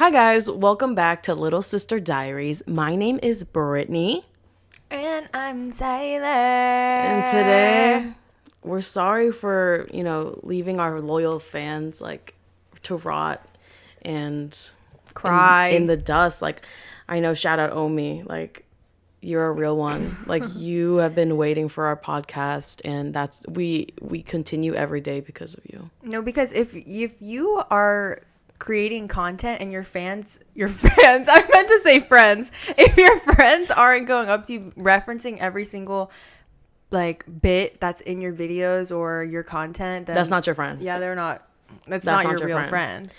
Hi guys, welcome back to Little Sister Diaries. My name is Brittany. And I'm Tyler. And today, we're sorry for, leaving our loyal fans, to rot and Cry. in the dust. I know, shout out Omi, you're a real one. You have been waiting for our podcast, and we continue every day because of you. No, because if you are creating content and your fans, I meant to say friends. If your friends aren't going up to you referencing every single bit that's in your videos or your content, then That's not your friend. Yeah, they're not. That's not your real friend.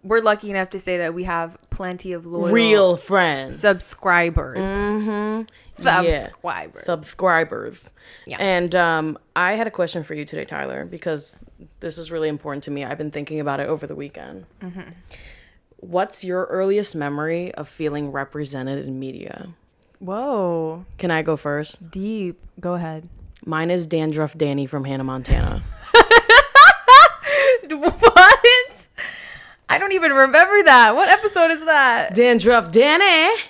We're lucky enough to say that we have plenty of loyal real friends, subscribers. Subscribers. Yeah. And I had a question for you today, Tyler, because this is really important to me. I've been thinking about it over the weekend. Mm-hmm. What's your earliest memory of feeling represented in media? Whoa. Can I go first? Deep. Go ahead. Mine is Dandruff Danny from Hannah Montana. What? I don't even remember that. What episode is that? Dandruff Danny.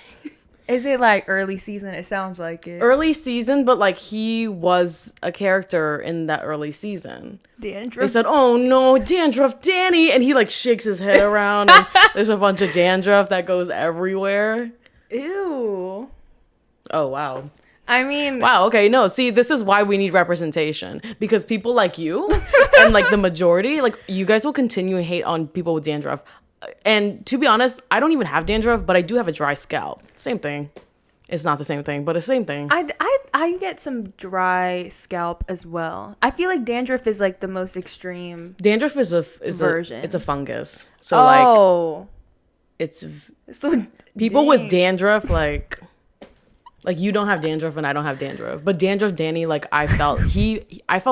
Is it early season? It sounds like it. Early season, but he was a character in that early season. Dandruff. They said, "Oh no, Dandruff Danny," and he shakes his head around, and there's a bunch of dandruff that goes everywhere. Ew. Oh wow. I mean, wow. Okay. No. See, this is why we need representation, because people like you and the majority, you guys will continue to hate on people with dandruff. And to be honest, I don't even have dandruff, but I do have a dry scalp. Same thing. It's not the same thing, but it's the same thing. I get some dry scalp as well. I feel like dandruff is the most extreme. Dandruff is version. It's a fungus. So it's so people with dandruff you don't have dandruff and I don't have dandruff. But Dandruff Danny, I felt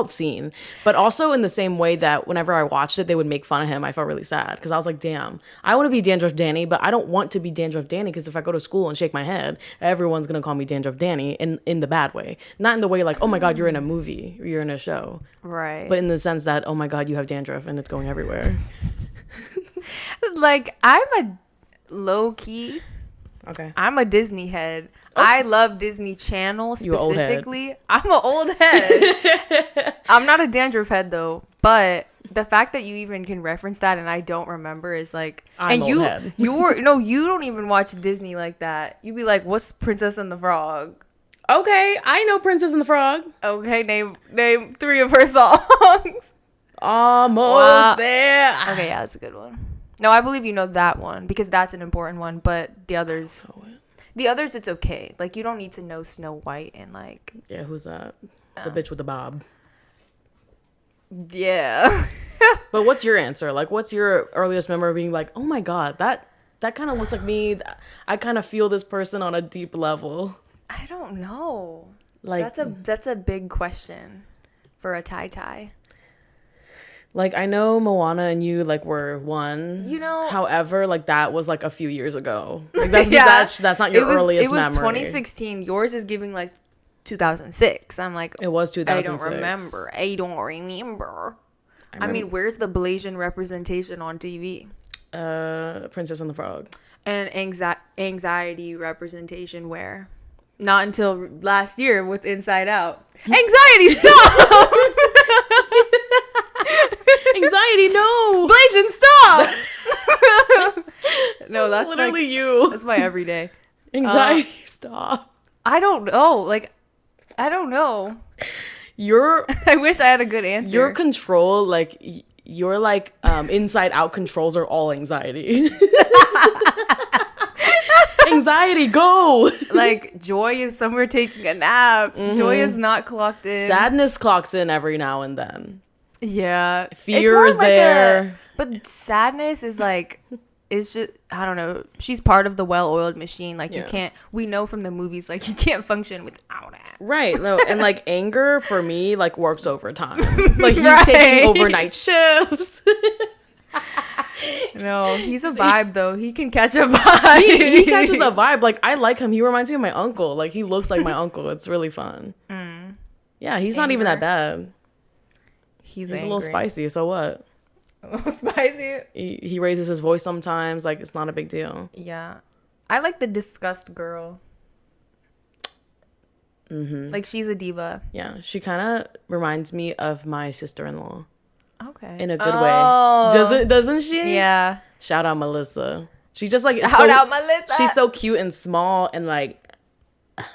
seen. But also in the same way that whenever I watched it, they would make fun of him. I felt really sad because I was like, damn, I want to be Dandruff Danny, but I don't want to be Dandruff Danny because if I go to school and shake my head, everyone's going to call me Dandruff Danny in the bad way. Not in the way oh my God, you're in a movie or you're in a show. Right. But in the sense that, oh my God, you have dandruff and it's going everywhere. I'm a low key. Okay. I'm a Disney head. Oh. I love Disney Channel specifically. I'm an old head. I'm not a dandruff head though, but the fact that you even can reference that and I don't remember is I'm and old head. you don't even watch Disney like that. You'd be like, what's Princess and the Frog? Okay, I know Princess and the Frog. Okay, name 3 of her songs. Almost there. Okay, yeah, that's a good one. No, I believe you know that one because that's an important one, but the others, it's okay. You don't need to know Snow White and Yeah, who's that? The bitch with the bob. Yeah. But what's your answer? What's your earliest memory of being oh my God, that kind of looks like me. I kind of feel this person on a deep level. I don't know. That's a big question for a tie. I know Moana and you were one. However, that was a few years ago. That's not your earliest memory. It was 2016. Yours is giving 2006. I'm it was 2006. I don't remember. I mean, where's the Blasian representation on TV? Princess and the Frog. And anxiety representation where? Not until last year with Inside Out. Anxiety, stop! Anxiety, no. Blasian, stop. No, that's literally you. That's my everyday. Anxiety, stop. I don't know. I don't know. I wish I had a good answer. Your control, your inside out controls are all anxiety. Anxiety, go. Joy is somewhere taking a nap. Mm-hmm. Joy is not clocked in. Sadness clocks in every now and then. Yeah. Fear is there. But sadness is it's just, I don't know. She's part of the well-oiled machine. You can't, we know from the movies, you can't function without it. Right. No, and anger for me, works overtime. He's taking overnight shifts. No, he's a vibe though. He can catch a vibe. He catches a vibe. I like him. He reminds me of my uncle. He looks like my uncle. It's really fun. Yeah, he's not even that bad. He's a little spicy, so what? A little spicy. He raises his voice sometimes. Like, it's not a big deal. Yeah. I like the disgust girl. Mm-hmm. Like, she's a diva. Yeah, she kind of reminds me of my sister-in-law. Okay. In a good way. Doesn't she? Yeah. Shout out Melissa. She's just like Shout out Melissa. She's so cute and small and like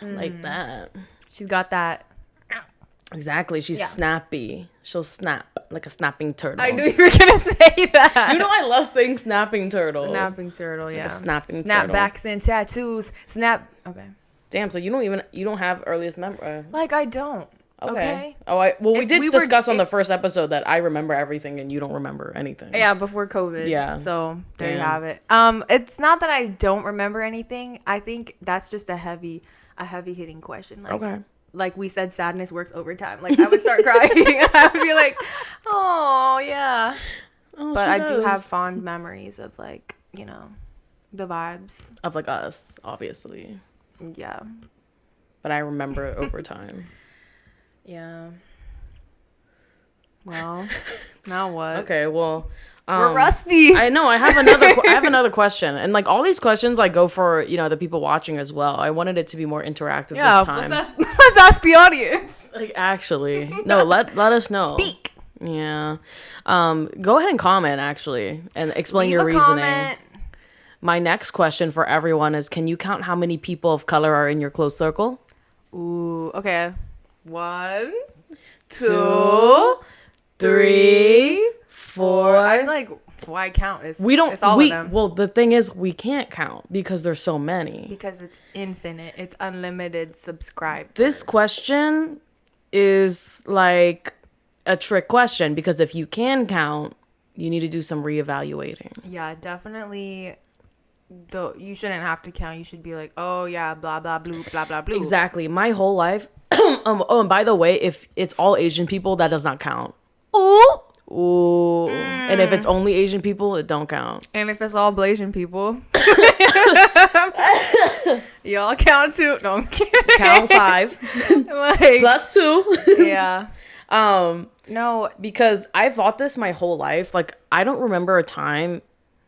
that. She's got that. Exactly. She's snappy. She'll snap like a snapping turtle. I knew you were gonna say that. You know I love saying snapping turtle. Snapping turtle, yeah. Like a snapping turtle. Snapbacks and tattoos. Okay. Damn, so you don't have earliest memory. Like, I don't. Okay. Oh, we did we discuss on the first episode that I remember everything and you don't remember anything. Yeah, before COVID. Yeah. So there you have it. It's not that I don't remember anything. I think that's just a heavy hitting question. Like, okay. Like we said, sadness works overtime. Like, I would start crying. I would be like, oh yeah. Oh, but I do have fond memories of, like, you know, the vibes of like us, obviously. Yeah. But I remember it over time. Yeah. Well, now what? Okay, well, we're rusty. I know. I have another question, and like all these questions, I go for the people watching as well. I wanted it to be more interactive this time. Let's ask the audience. Like, actually, no. Let us know. Speak. Yeah. Go ahead and comment actually, and explain Leave your a reasoning. comment. My next question for everyone is: can you count how many people of color are in your close circle? Ooh. Okay. 1, 2, 3, 4. I'm like, why count? It's all of them. Well, the thing is, we can't count because there's so many. Because it's infinite. It's unlimited subscribe. This question is like a trick question because if you can count, you need to do some reevaluating. Yeah, definitely. Though you shouldn't have to count. You should be like, oh yeah, blah blah blue, blah blah blue. Exactly. My whole life. And by the way, if it's all Asian people, that does not count. Ooh. And if it's only Asian people, it don't count. And if it's all Blasian people, y'all count too. No, I'm kidding. Count 5 like, plus 2. Yeah. No, because I thought this my whole life. Like, I don't remember a time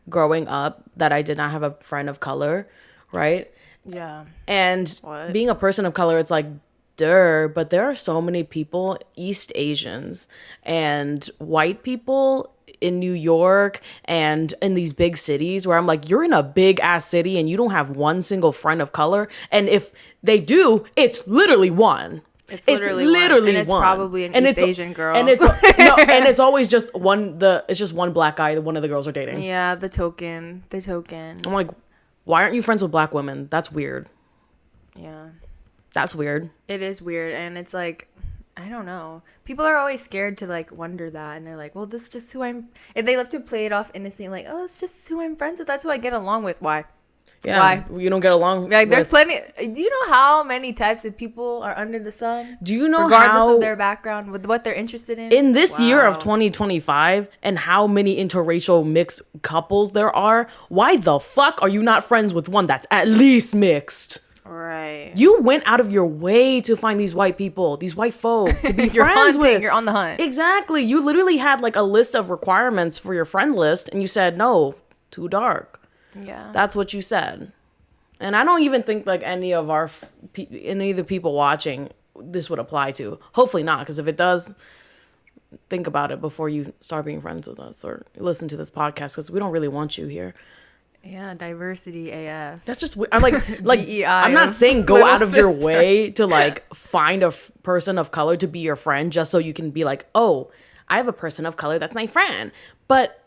growing up that I did not have a friend of color, right? Yeah. And being a person of color, it's like, but there are so many people, East Asians and white people in New York and in these big cities where I'm like, you're in a big ass city and you don't have one single friend of color. And if they do, it's literally one. It's literally one. And it's one. Probably an East Asian girl. And it's always just one. It's just one black guy that one of the girls are dating. Yeah, the token. I'm like, why aren't you friends with black women? That's weird. Yeah. That's weird. It is weird. And it's like, I don't know. People are always scared to like wonder that. And they're like, well, this is just who I'm. And they love to play it off innocently. Like, oh, it's just who I'm friends with. That's who I get along with. Why? Yeah. Why? You don't get along. Like, there's plenty. Do you know how many types of people are under the sun? Do you know regardless of their background, with what they're interested in this year of 2025, and how many interracial mixed couples there are? Why the fuck are you not friends with one that's at least mixed? Right. You went out of your way to find these white people, these white folk to be You're friends hunting, with. You're on the hunt. Exactly. You literally had like a list of requirements for your friend list, and you said no, too dark. Yeah. That's what you said. And I don't even think like any of the people watching this would apply to. Hopefully not, because if it does, think about it before you start being friends with us or listen to this podcast, because we don't really want you here. Yeah, diversity AF. That's just I'm like DEI I'm not saying go out of sister. your way to like find a person of color to be your friend just so you can be like, oh, I have a person of color that's my friend. But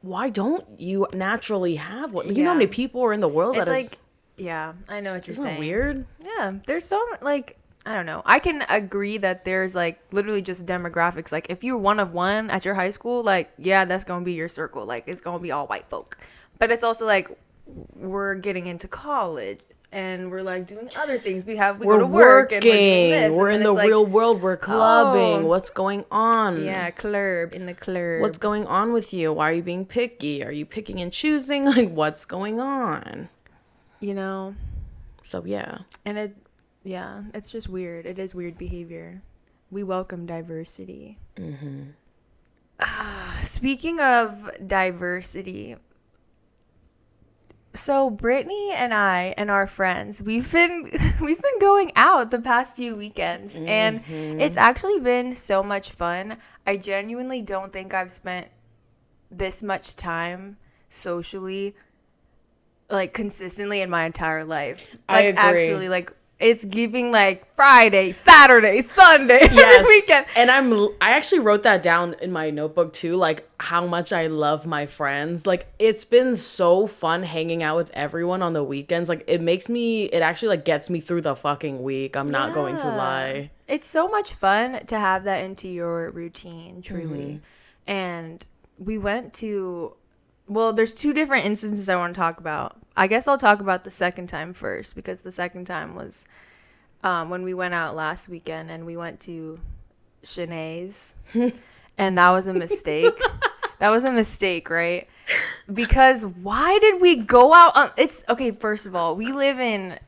why don't you naturally have one? You know how many people are in the world it's that like, is... yeah, I know what you're saying. Weird? Yeah, there's so like, I don't know. I can agree that there's like literally just demographics. Like if you're one of one at your high school, like, yeah, that's going to be your circle. Like it's going to be all white folk. But it's also like we're getting into college and we're like doing other things. We go to work and we're doing this. We're in the real world. We're clubbing. Oh. What's going on? Yeah, in the club. What's going on with you? Why are you being picky? Are you picking and choosing? Like, what's going on? You know? So, yeah. And it's just weird. It is weird behavior. We welcome diversity. Mm-hmm. Speaking of diversity, so Brittany and I and our friends, we've been going out the past few weekends, and it's actually been so much fun. I genuinely don't think I've spent this much time socially, like, consistently in my entire life. Like, I agree. actually, like, it's giving like Friday, Saturday, Sunday, every weekend. And I actually wrote that down in my notebook too, like how much I love my friends. Like, it's been so fun hanging out with everyone on the weekends. Like, it actually like gets me through the fucking week. I'm not going to lie. It's so much fun to have that into your routine, truly. And we went to, well, there's two different instances I want to talk about. I guess I'll talk about the second time first, because the second time was when we went out last weekend, and we went to Shanae's, and that was a mistake. That was a mistake, right? Because why did we go out? It's okay. First of all, we live in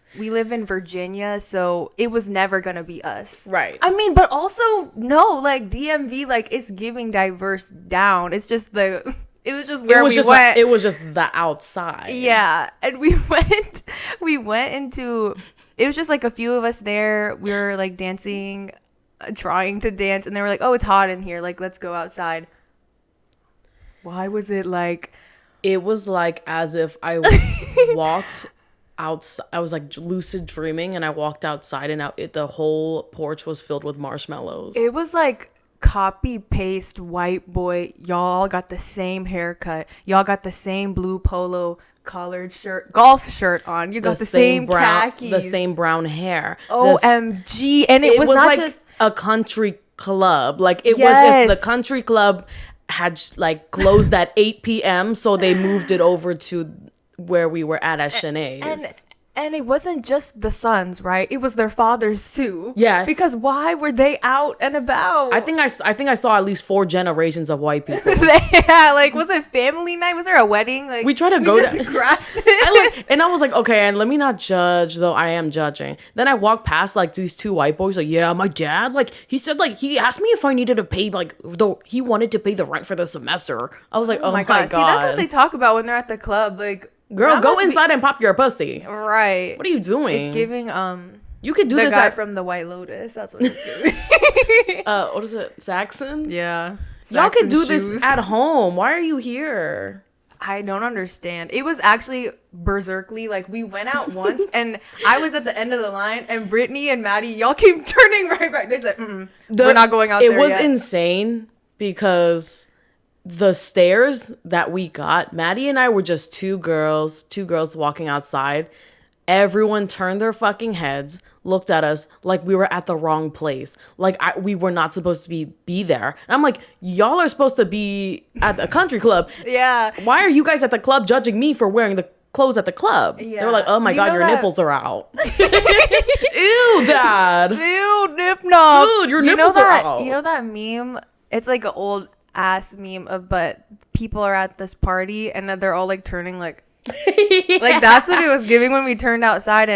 Virginia, so it was never gonna be us, Right. I mean, but also no, like DMV, like it's giving diverse down. It's just the. It was just where we went. It was just the outside. Yeah, and we went into. It was just like a few of us there. We were like dancing, trying to dance, and they were like, "Oh, it's hot in here. Like, let's go outside." Why was it like? It was like as if I walked outside. I was like lucid dreaming, and I walked outside, and the whole porch was filled with marshmallows. It was like copy paste white boy. Y'all got the same haircut. Y'all got the same blue polo collared shirt, golf shirt on. You got the same brown, khakis, the same brown hair. OMG! And it was not like just a country club. Like, it was Yes. if the country club had like closed at 8 p.m. so they moved it over to where we were at Shanae's. And it wasn't just the sons, right? It was their fathers too. Yeah. Because why were they out and about? I think I saw at least 4 generations of white people. Yeah, like, was it family night? Was there a wedding? Like, We tried to go just to- crashed it. And I was like, okay, and let me not judge, though I am judging. Then I walked past like these 2 white boys, like, yeah, my dad, like, he said, like, he asked me if I needed to pay, like, though he wanted to pay the rent for the semester. I was like, oh my god. See, that's what they talk about when they're at the club. Like, Girl, that go must be- inside and pop your pussy. Right. What are you doing? It's giving You could do the this guy at from the White Lotus. That's what it's giving. what is it? Saxon? Yeah. Y'all could do Saxon shoes. this at home. Why are you here? I don't understand. It was actually berserkly. Like, we went out once, and I was at the end of the line, and Brittany and Maddie, y'all keep turning right back. They said, we're not going out there It was yet. insane because the stares that we got, Maddie and I were just two girls walking outside. Everyone turned their fucking heads, looked at us like we were at the wrong place. Like, we were not supposed to be there. And I'm like, y'all are supposed to be at the country club. Yeah. Why are you guys at the club judging me for wearing the clothes at the club? Yeah. They were like, oh my You god, know your that- nipples are out. Ew, dad. Ew, nip knob. Dude, your You know nipples are that- out. You know that meme? It's like an old ass meme of, but people are at this party and then they're all like turning like like that's what it was giving when we turned outside.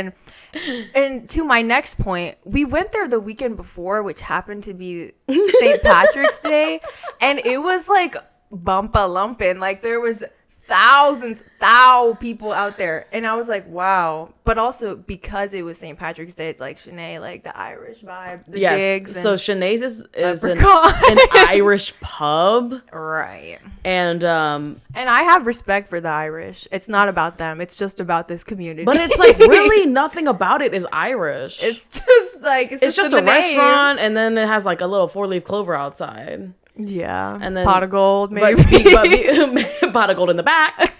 And to my next point, we went there the weekend before, which happened to be St. Patrick's Day, and it was like bumpa lumping. Like, there was thou people out there, and I was like, wow. But also because it was St. Patrick's Day, it's like Shanae, like the Irish vibe, the jigs. So Shanae's is an Leprechaun. Irish pub, Right. and I have respect for the Irish. It's not about them. It's just about this community. but it's like really nothing about it is Irish. It's just like it's just in a the name. restaurant, and then it has like a little 4-leaf clover outside. Yeah, And then pot of gold, But, maybe. pot of gold in the back.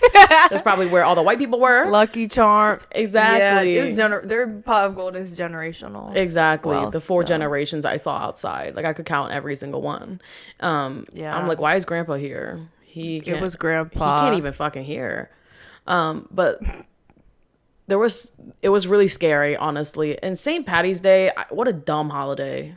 That's probably where all the white people were. Lucky Charms. Exactly. Yeah, it was their pot of gold is generational. Exactly. Wealth, the 4 so. generations I saw outside. Like, I could count every single one. Yeah. I'm like, why is grandpa here? It was Grandpa. He can't even fucking hear. But it was really scary, honestly. And St. Patty's Day, what a dumb holiday.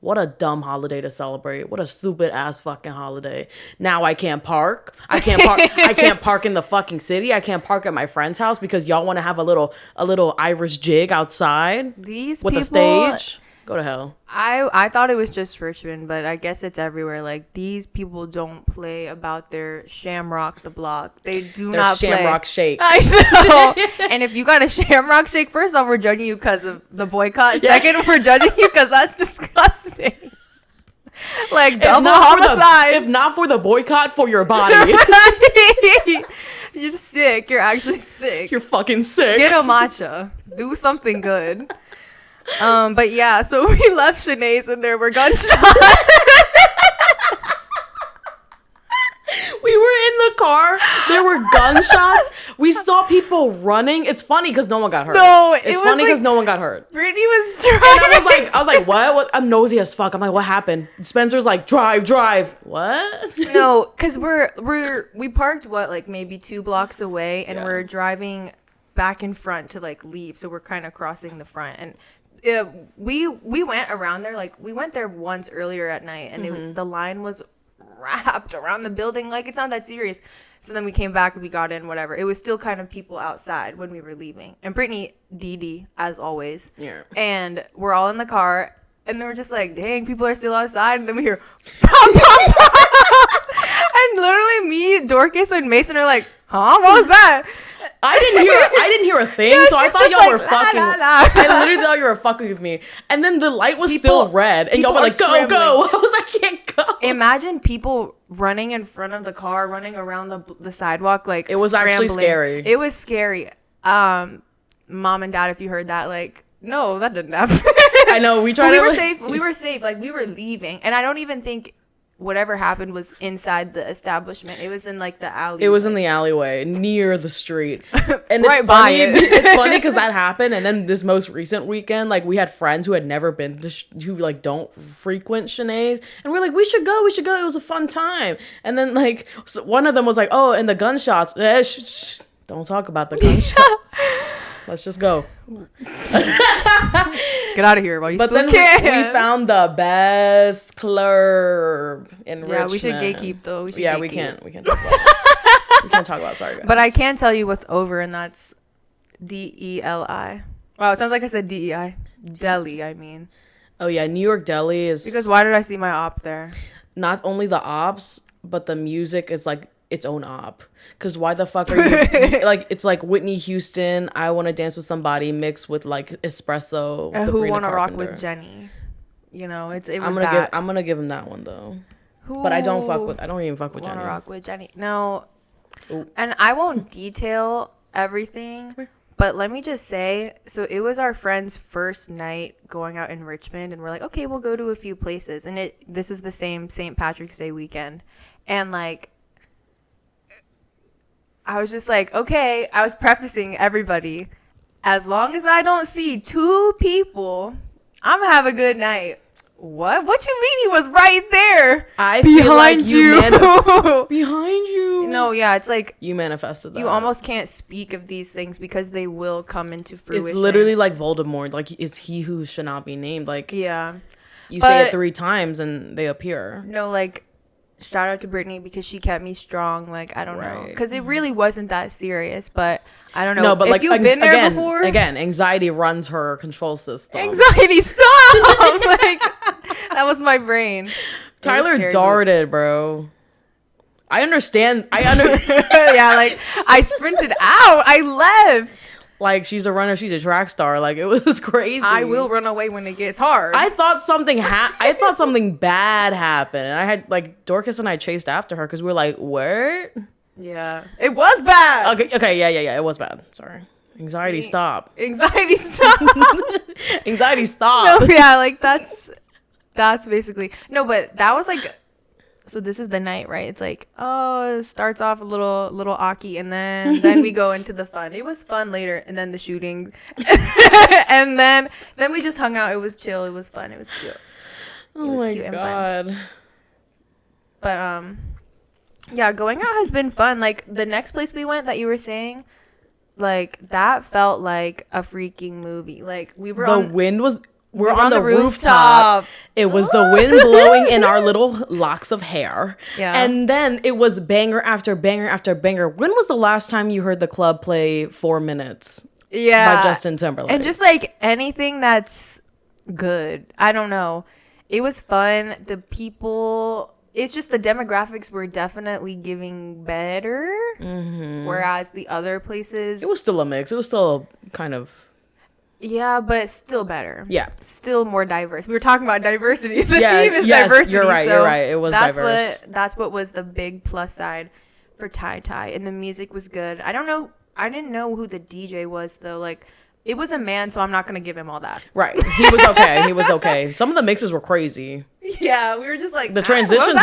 What a dumb holiday to celebrate. What a stupid ass fucking holiday. Now I can't park. I can't park in the fucking city. I can't park at my friend's house because y'all want to have a little Irish jig outside These with people, a stage. Go to hell. I thought it was just Richmond, but I guess it's everywhere. Like, these people don't play about their Shamrock the Block. They do Their not Shamrock play. Shake. I know. And if you got a Shamrock Shake, first off, we're judging you because of the boycott. Yeah. Second, we're judging you because that's disgusting. Like, If double not for homicide. if not for the boycott, for your body. Right? You're sick. You're actually sick. You're fucking sick. Get a matcha. Do something good. But yeah, so we left Shanae's and there were gunshots. We were in the car. There were gunshots. We saw people running. It's funny because no one got hurt. No, it's funny because no one got hurt. Brittany was driving. And I was like, what? I'm nosy as fuck. I'm like, what happened? Spencer's like, drive. What? No, because we parked like maybe 2 blocks away, and we're driving back in front to like leave. So we're kind of crossing the front, and we went around there. Like, we went there once earlier at night, and it was the line was wrapped around the building. Like, it's not that serious. So then we came back and we got in, whatever. It was still kind of people outside when we were leaving. And Brittany, Dee, as always. Yeah. And we're all in the car, and they were just like, dang, people are still outside. And then we hear, pop, pop, pop. And literally me, Dorcas, and Mason are like, huh? What was that? I didn't hear a thing, Yeah, so I she's thought just y'all like, were la, fucking. la, la. I literally thought you were fucking with me. And then the light was still red, and y'all were like, go. I was like, I can't go. Imagine people running in front of the car, running around the sidewalk, like, it was actually scary. It was scary. Mom and Dad, if you heard that, like, no, that didn't happen. I know, we tried we to. were safe. We were safe. Like, we were leaving, and I don't even think whatever happened was inside the establishment. It was in like the alley. It was in the alleyway near the street, and Right it's by funny. it. It's funny because that happened, and then this most recent weekend, like, we had friends who had never been to who like don't frequent Shanae's, and we're like, we should go. It was a fun time. And then like one of them was like, oh, and the gunshots. Don't talk about the gunshots. Let's just go. Get out of here while you But still then can. we found the best club in Richmond. Yeah, we should gatekeep though. We can't. We can't talk about. We can't talk about. Sorry, guys. But I can tell you what's over, and that's DELI. Wow, it sounds like I said DEI. Delhi, I mean. Oh yeah, New York Deli is Because why did I see my op there? not only the ops, but the music is like its own op. Because why the fuck are you like? It's like Whitney Houston, I Want to Dance with Somebody mixed with like espresso. Who Want to Rock with Jenny? You know, it was that. I'm gonna give him that one though. Who But I don't even fuck with Wanna Jenny. Rock with Jenny? No. Ooh. And I won't detail everything, but let me just say, so it was our friend's first night going out in Richmond, and we're like, okay, we'll go to a few places. And this was the same St. Patrick's Day weekend. And like, I was just like, okay, I was prefacing everybody, as long as I don't see 2 people, I'm gonna have a good night. What you mean? He was right there. I behind feel like you. behind you. No, yeah, it's like You manifested that. you almost can't speak of these things because they will come into fruition. It's literally like Voldemort. Like, it's he who should not be named. Like, yeah. you say But- it 3 times and they appear. No, like, shout out to Britney because she kept me strong. Like, I don't know, Right. because it really wasn't that serious. But I don't know. No, but if like you've been there again, before, again, anxiety runs her control system. anxiety, stop. Like, that was my brain. It was Tyler scary. darted, bro. I understand. Yeah, like, I sprinted out. I left. Like, she's a runner. She's a track star. Like, it was crazy. I will run away when it gets hard. I thought something bad happened, and I had like Dorcas and I chased after her because we were like, "What?" Yeah, it was bad. Okay, yeah. It was bad. Sorry. Anxiety, See? stop. Anxiety, stop. Anxiety, stop. No, yeah, like that's basically no, but that was like, so this is the night, right? It's like, oh, it starts off a little aki, and then we go into the fun. It was fun later, and then the shooting, and then we just hung out. It was chill. It was fun. It was cute. Oh was my cute and god. But yeah, going out has been fun. Like, the next place we went that you were saying, like, that felt like a freaking movie. Like, we were We're on the rooftop. It was the wind blowing in our little locks of hair. Yeah. And then it was banger after banger after banger. When was the last time you heard the club play 4 Minutes? Yeah. By Justin Timberlake. And just like anything that's good. I don't know. It was fun. The people, it's just the demographics were definitely giving better. Whereas the other places, It was still a mix. It was still kind of. yeah, but still better. Yeah. Still more diverse. We were talking about diversity. The Yeah, theme is yes, diversity. you're right, so you're right. It was that's diverse. That's what was the big plus side for Tai Tai. And the music was good. I didn't know who the DJ was though. Like, it was a man, so I'm not gonna give him all that. Right. He was okay. He was okay. Some of the mixes were crazy. Yeah, we were just like The transitions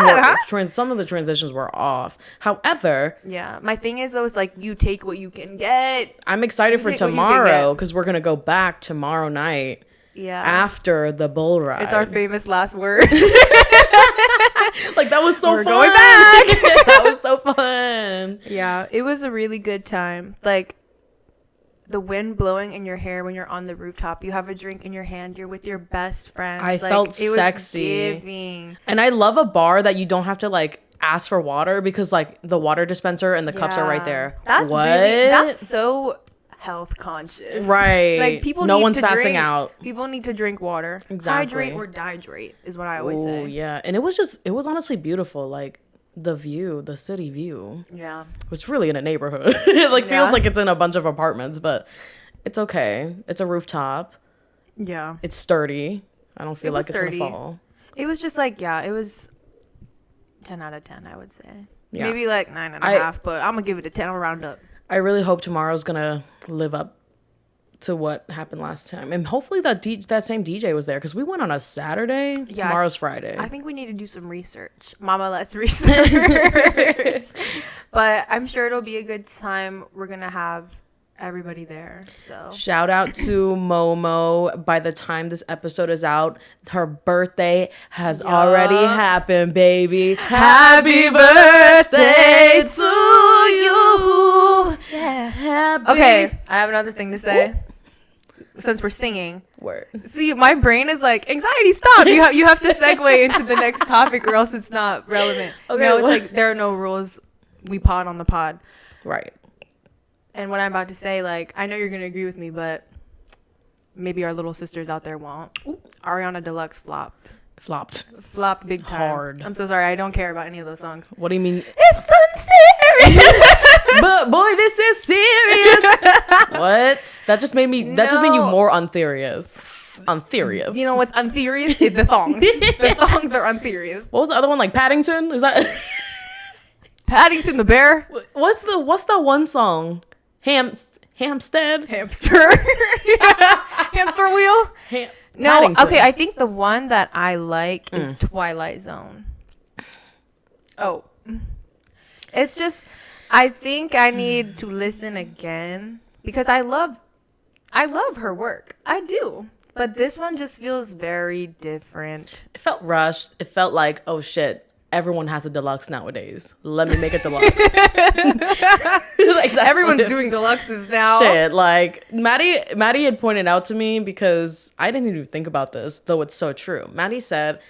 some of the transitions were off. However, yeah, my thing is though, is like you take what you can get. I'm excited for take what you can tomorrow get. because we're gonna go back tomorrow night Yeah, after the bull ride. it's our famous last word. Like that was so We're fun. going back. That was so fun. Yeah, it was a really good time. Like, the wind blowing in your hair when you're on the rooftop. You have a drink in your hand. You're with your best friends. I felt it was sexy. giving. And I love a bar that you don't have to like ask for water because like the water dispenser and the cups are right there. That's what? that's so health conscious. Right. Like, people No need one's to passing drink. out. People need to drink water. Exactly. Hydrate or dihydrate is what I always Oh say. yeah, and it was honestly beautiful. Like the view, the city view. Yeah. It's really in a neighborhood. It like Yeah. feels like it's in a bunch of apartments, but it's okay. It's a rooftop. Yeah. It's sturdy. I don't feel It was like it's sturdy. gonna fall. It was just like, yeah, it was 10 out of 10, I would say. Yeah. Maybe like 9.5, but I'm going to give it a 10. I'll round up. I really hope tomorrow's gonna live up to what happened last time, and hopefully that same DJ was there because we went on a Saturday. Yeah, Tomorrow's Friday. I think we need to do some research. Mama, let's research. But I'm sure it'll be a good time. We're going to have everybody there. So Shout out to Momo. By the time this episode is out, her birthday has already happened, baby. Happy birthday to you. yeah. Happy Okay, I have another thing to say. Since we're singing, word. see, my brain is like, anxiety, stop. You have to segue into the next topic, or else it's not relevant. Okay, No, it's what? like there are no rules. We pod on the pod. Right. And what I'm about to say, like, I know you're gonna agree with me, but maybe our little sisters out there won't. Ariana Deluxe flopped big time. Hard. I'm so sorry. I don't care about any of those songs. What do you mean? It's unserious. But boy, this is serious. What? That just made you No. more unserious. Unserious. You know what's unserious is the songs. The songs are unserious. What was the other one? Like Paddington? Is that Paddington the Bear. what's that one song? Hampstead? Hamster. Hamster wheel. No, Paddington. okay. I think the one that I like is Twilight Zone. Oh, it's just, I think I need to listen again because I love her work. I do, but this one just feels very different. It felt rushed. It felt like, oh shit, everyone has a deluxe nowadays. Let me make a deluxe. Like, that's Everyone's like- doing deluxes now. Shit, like Maddie had pointed out to me because I didn't even think about this, though it's so true. Maddie said,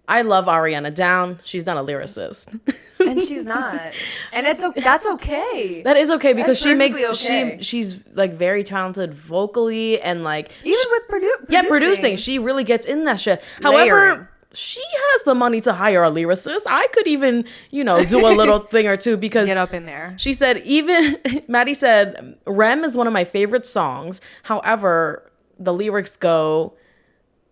I love Ariana down. She's not a lyricist. And she's not, and that's okay. That is okay because That's she makes perfectly okay. she's like very talented vocally and like Even with producing. yeah, producing. She really gets in that shit. Layering. However, she has the money to hire a lyricist. I could even, do a little thing or two because Get up in there. she said, Maddie said, Rem is one of my favorite songs. However, the lyrics go,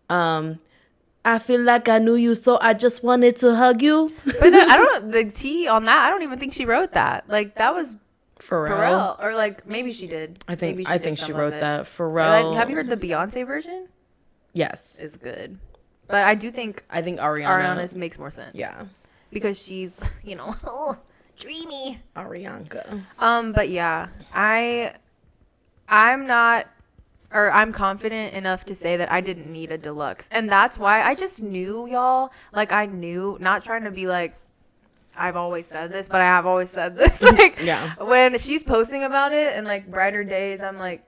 I feel like I knew you, so I just wanted to hug you. But then, I don't know the T on that. I don't even think she wrote that. Like, that was Pharrell. Pharrell, or like maybe she did. I think Maybe she did some wrote of it. that. Or, Pharrell. like, have you heard the Beyonce version? Yes. It's good, but I do think I think Ariana. Ariana's makes more sense. Yeah. because she's dreamy. Arianka. But yeah, I'm not, or I'm confident enough to say that I didn't need a deluxe. And that's why I just knew, y'all. Like, I knew, not trying to be like, I've always said this, but I have always said this. Like, Yeah. when she's posting about it and like brighter days, I'm like,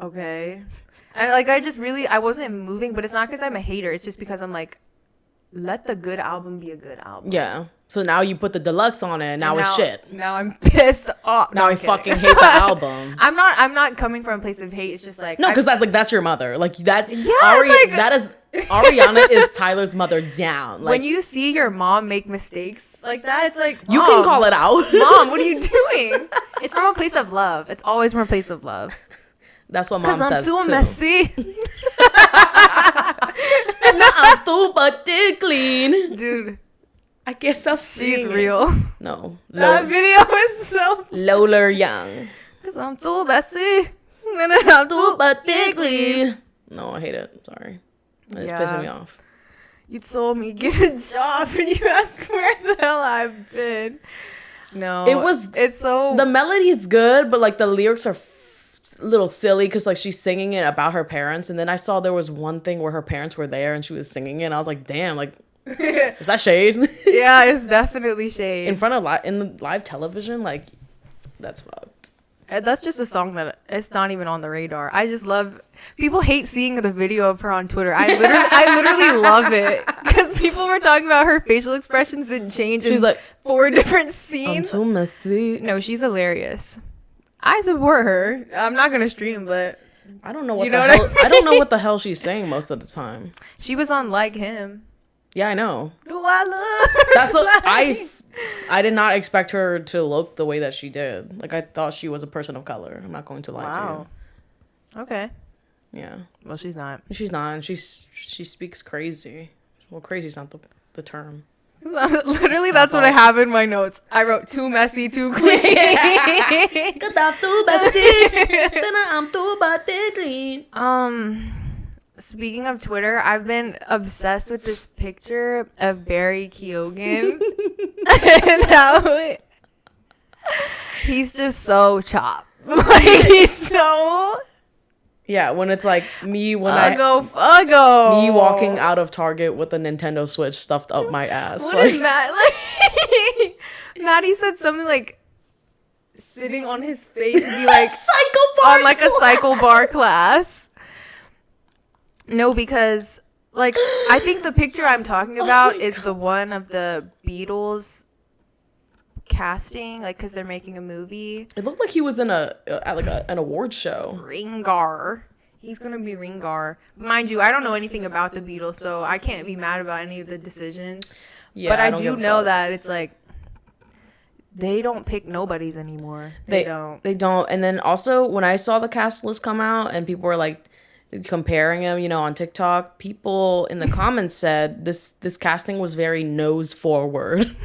okay. And like, I just really, I wasn't moving, but it's not because I'm a hater. It's just because I'm like, let the good album be a good album. Yeah. So now you put the deluxe on it, and now it's shit. Now I'm pissed off. Now I fucking hate the album. I'm not coming from a place of hate. It's just like, no, because that's your mother. Like that. Yeah, that is Ariana is Tyler's mother down. Like, when you see your mom make mistakes like that, it's like, you can call it out. Mom, what are you doing? It's from a place of love. It's always from a place of love. That's what mom says too. I'm too messy. And I'm too butty clean. Dude, I guess she's real. No. That video is so Lola Young. Cause I'm too messy. And I'm too butty clean. No, I hate it. Sorry. It's pissing me off. You told me get a job and you asked where the hell I've been. No. It's so... The melody is good, but like the lyrics are a little silly because like she's singing it about her parents. And then I saw there was one thing where her parents were there and she was singing it. And I was like, damn, like, is that shade? Yeah, it's definitely shade. In front of in the live television, like, that's fucked. That's just a song that it's not even on the radar. I just love... People hate seeing the video of her on Twitter. I literally love it. Because people were talking about her facial expressions didn't change in like 4 different scenes. I'm too messy. No, she's hilarious. I support her. I'm not going to stream, but... I don't know what the hell... I don't know what the hell she's saying most of the time. She was on Like Him. Yeah, I know. Do I love her? That's what I did not expect her to look the way that she did. Like, I thought she was a person of color. I'm not going to lie to you. Okay. Yeah. Well, she's not. She's not. And she speaks crazy. Well, crazy's not the term. Literally, that's what I have in my notes. I wrote too messy, too clean. Cause I'm too messy. Then I'm too bad clean. Speaking of Twitter, I've been obsessed with this picture of Barry Keoghan. And how he's just so chopped. Like, he's so... Yeah, when it's like me me walking out of Target with a Nintendo Switch stuffed up my ass. What is Matt? Like, Maddie said something like sitting on his face and be like on like a cycle bar class. No, because like I think the picture I'm talking about is the one of the Beatles casting, like because they're making a movie. It looked like he was in an award show. Ringar. He's gonna be Ringar. Mind you, I don't know anything about the Beatles, so I can't be mad about any of the decisions. Yeah, but I do know that it's like they don't pick nobodies anymore. They don't. And then also when I saw the cast list come out and people were like comparing him, on TikTok, people in the comments said this casting was very nose forward.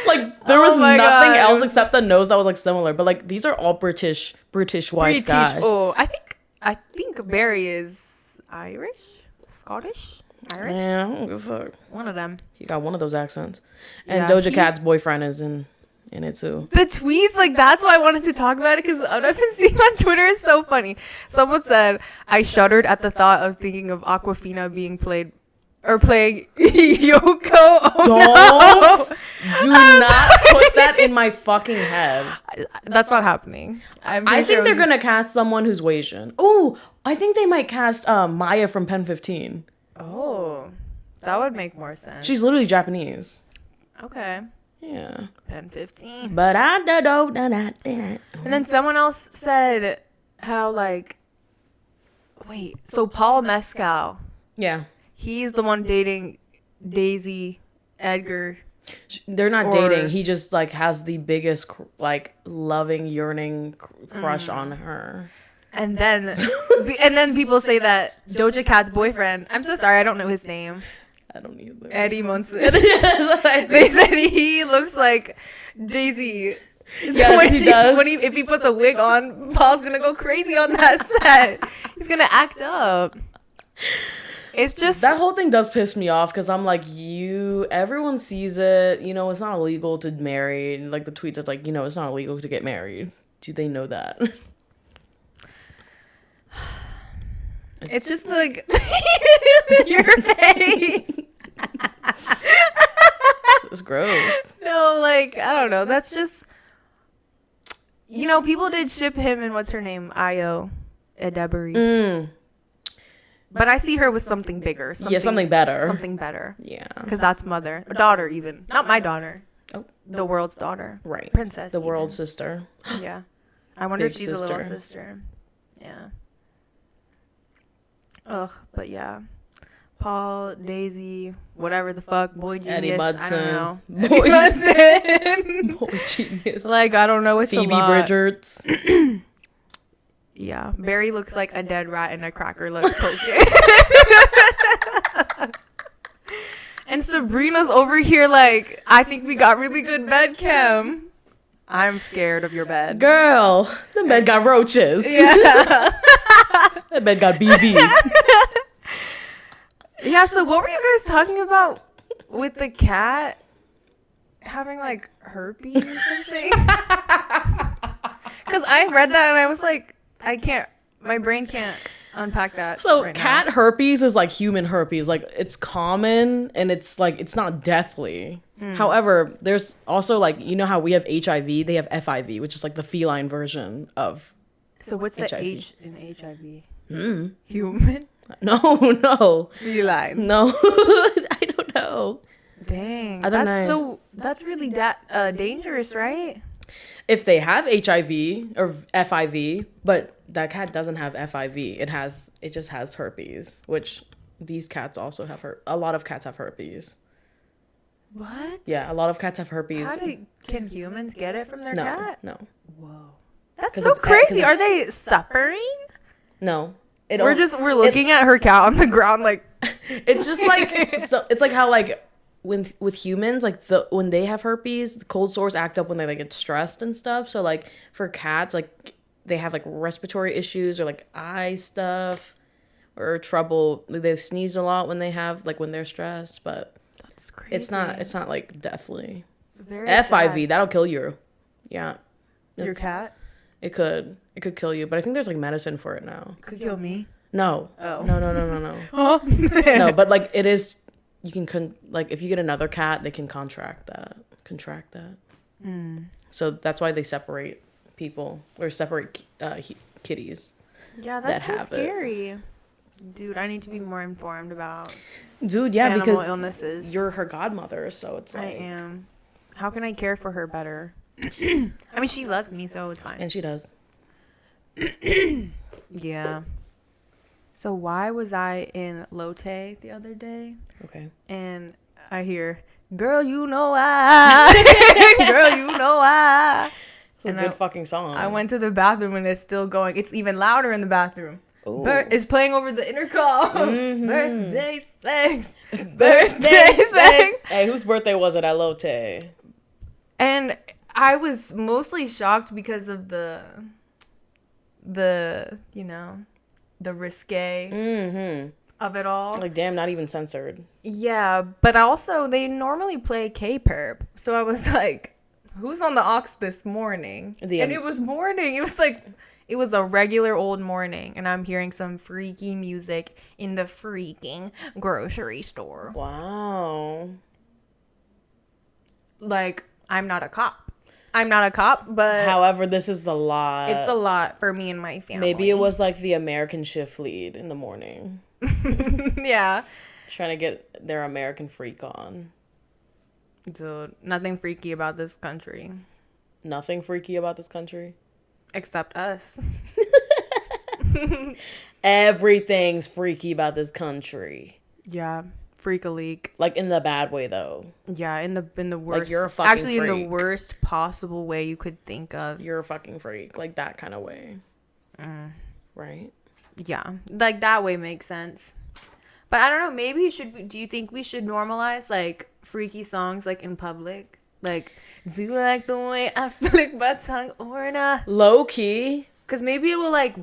Like there was nothing else except the nose that was like similar, but like these are all British white guys. Oh, I think Barry is Irish, Scottish, Irish. Yeah, I don't give a fuck. One of them. He got one of those accents, and Doja Cat's boyfriend is in it too. The tweets, like that's why I wanted to talk about it because what I've been seeing on Twitter is so funny. Someone said I shuddered at the thought of thinking of Awkwafina being playing Yoko. Oh, do not put that in my fucking head. That's not happening. I think they're gonna cast someone who's Asian. Oh, I think they might cast Maya from Pen 15. Oh, that would make more sense. She's literally Japanese. Okay. Yeah. Pen 15. But I don't know. And then someone else said how like, wait, so Paul Mescal. Yeah. He's the one dating Daisy Edgar. They're not dating. He just like has the biggest like loving, yearning crush on her. And then people say that Doja Cat's boyfriend. I'm so sorry, I don't know his name. I don't either. Eddie Munson. They said he looks like Daisy. Yes, he does. If he puts a wig on, Paul's gonna go crazy on that set. He's gonna act up. It's just that whole thing does piss me off because I'm like, everyone sees it. It's not illegal to marry. And like the tweets are like, it's not illegal to get married. Do they know that? It's just like your face. It's gross. No, like I don't know. That's just people did ship him and what's her name, Ayo Edebiri. But I see her with something bigger. Something better. Something better. Yeah. Because that's mother. A daughter, even. Not my daughter. Oh. The world's daughter. Right. Princess. The even. world's sister. Yeah. I wonder Big if she's a little sister. Yeah. Ugh, but yeah. Paul, Daisy, whatever the fuck, boy genius. Eddie Munson. I don't know. Boy Munson. Boy genius. Like, I don't know. It's Phoebe a lot. Bridgers. Yeah. Barry looks like a dead rat in a cracker looks poking. And Sabrina's over here like, I think we got really good bed cam. I'm scared of your bed. Girl, the bed got roaches. Yeah. That bed got BBs. Yeah, so what were you guys talking about with the cat having like herpes or something? Because I read that and I was like, my brain can't unpack that. So right cat now. herpes is like human herpes. Like it's common and it's like, it's not deathly. However, there's also like, you know how we have HIV, they have FIV, which is like the feline version of. So what's the HIV. H in HIV? Human? No. Feline. No. I don't know. Dang. I don't that's know. that's really dangerous, right? If they have HIV or FIV, but that cat doesn't have FIV. It just has herpes, which these cats also have a lot of cats have herpes. What? Yeah, a lot of cats have herpes. Can humans get it from their cat? No. Whoa. That's 'Cause so it's- 'cause crazy. Are it's- they suffering? No. We're looking at her cat on the ground like It's just like so it's like how like with humans, like when they have herpes, the cold sores act up when they like get stressed and stuff. So like for cats, like they have like respiratory issues or like eye stuff or trouble. They sneeze a lot when they're stressed, but that's crazy. it's not like deathly. Very FIV, sad. that'll kill you. Yeah. Your cat It could kill you, but I think there's like medicine for it now. could kill me. No. Oh. No. Huh? No, but like it is, you can like if you get another cat, they can contract that. So that's why they separate people or separate kitties. Yeah, that's that so have it. scary. Dude, I need to be more informed about Dude, yeah, animal because illnesses. you're her godmother, so it's like. I am. How can I care for her better? I mean, she loves me, so it's fine. And she does. Yeah. So why was I in Lotte the other day? Okay. And I hear, "Girl, you know why? Girl, you know why?" It's a good fucking song. I went to the bathroom and it's still going. It's even louder in the bathroom. Ooh. It's playing over the intercom. Mhm. Birthday sex. Birthday sex. Hey, whose birthday was it at Lotte? And I was mostly shocked because of the risque of it all. Like, damn, not even censored. Yeah, but also they normally play K-Perp. So I was like, who's on the aux this morning? And it was morning. It was like, it was a regular old morning. And I'm hearing some freaky music in the freaking grocery store. Wow. Like, I'm not a cop, but However, this is a lot. it's a lot for me and my family. Maybe it was like the American shift lead in the morning. Yeah. Trying to get their American freak on. Dude, nothing freaky about this country. Nothing freaky about this country. Except us. Everything's freaky about this country. Yeah. Freak a leak. Like in the bad way though. Yeah, in the worst. Like you're a fucking actually in the freak. worst possible way you could think of. You're a fucking freak. Like that kind of way. Right? Yeah. Like that way makes sense. But I don't know, maybe do you think we should normalize like freaky songs like in public? Like, do you like the way I flick my tongue or not? Low key. Because maybe it will like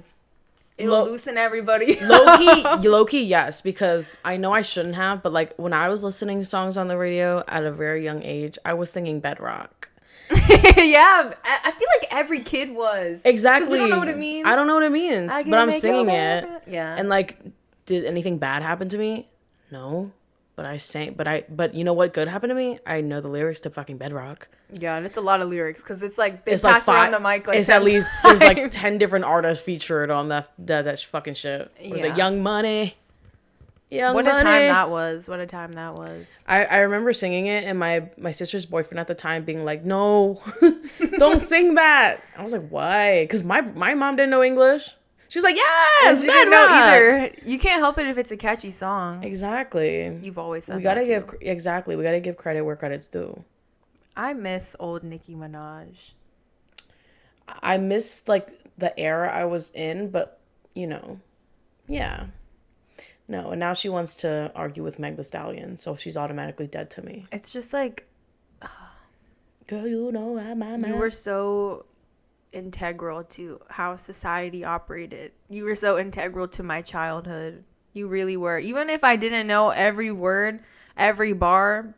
loosen everybody. Low key, yes, because I know I shouldn't have, but like when I was listening to songs on the radio at a very young age, I was singing bedrock. Yeah, I feel like every kid was. Exactly. We don't know what it means. I don't know what it means, I can but I'm make singing it. it. Yeah. And like, did anything bad happen to me? No. But I sang, but you know what good happened to me? I know the lyrics to fucking bedrock. Yeah, and it's a lot of lyrics because it's like they It's pass like around the mic like it's 10 at least there's like times. 10 different artists featured on that fucking shit. Was Yeah. it Young Money? Young What a Money. time that was. What a time that was. I remember singing it, and my sister's boyfriend at the time being like, "No, don't sing that." I was like, "Why?" Because my mom didn't know English. She was like, "Yes, You bad didn't know rock." either. You can't help it if it's a catchy song. Exactly. You've always said We gotta that give too. exactly. We gotta give credit where credit's due. I miss old Nicki Minaj. I miss like the era I was in, but yeah. No, and now she wants to argue with Meg Thee Stallion, so she's automatically dead to me. It's just like, Girl, you know I'm my you were so integral to how society operated. You were so integral to my childhood. You really were. Even if I didn't know every word, every bar,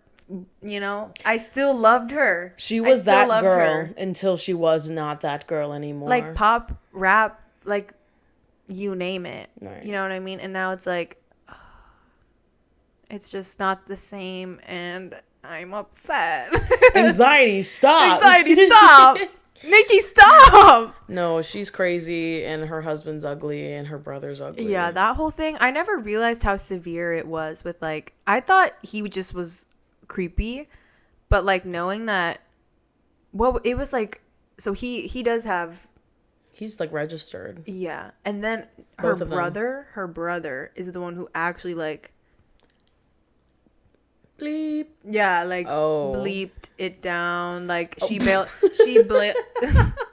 I still loved her. She was still that loved girl her. until she was not that girl anymore. Like pop, rap, like you name it. Right. You know what I mean? And now it's like, it's just not the same, and I'm upset. Anxiety, stop. Anxiety, stop. Nikki, stop. No, she's crazy, and her husband's ugly, and her brother's ugly. Yeah, that whole thing, I never realized how severe it was with, like, I thought he just was creepy, but, like, knowing that, well, it was, like, so he does have... He's, like, registered. Yeah, and then her Both of them. brother is the one who actually, like... Bleep. Yeah, like, Oh. bleeped it down, like, Oh. she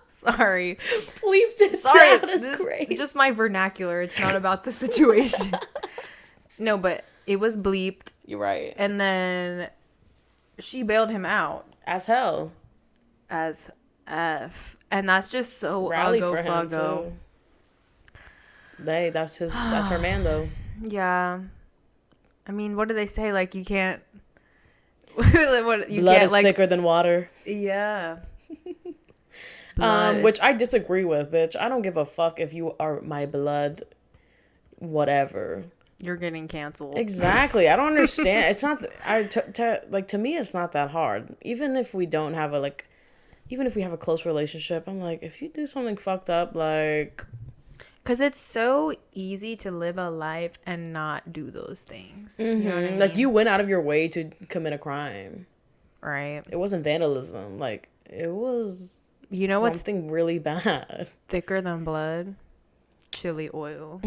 Sorry. Bleeped it Sorry, down is this crazy. just my vernacular. It's not about the situation. No, but it was bleeped, You're right. and then she bailed him out As hell. as F, and that's just so Rally for him, uggo-fuggo. too. That's her man, though. Yeah, I mean, what do they say? Like, you can't. What you Blood can't is like? thicker than water. Yeah. Blood Which is- I disagree with, bitch. I don't give a fuck if you are my blood, whatever. You're getting canceled. Exactly. I don't understand. It's not. To me, it's not that hard. Even if we don't have even if we have a close relationship, I'm like, if you do something fucked up, like, Because it's so easy to live a life and not do those things. You know what I mean? like you went out of your way to commit a crime. Right. It wasn't vandalism. Like it was. You know what's something really bad. thicker than blood? Chili oil.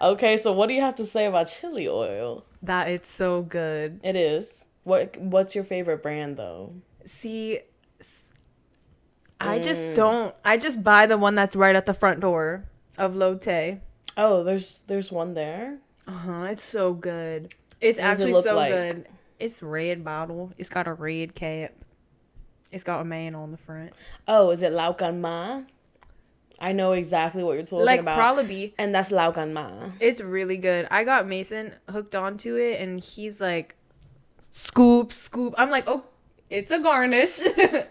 Okay, so what do you have to say about chili oil? That it's so good. It is. What's your favorite brand though? See, I just don't. I just buy the one that's right at the front door of Lotte. Oh, there's one there. It's so good. It's What does it actually look so like? good. It's red bottle. It's got a red cap. It's got a man on the front. Oh, is it Laucan Ma? I know exactly what you're talking Like about. probably. And that's Laucan Ma. It's really good. I got Mason hooked onto it, and he's like, scoop, scoop. I'm like, oh, it's a garnish.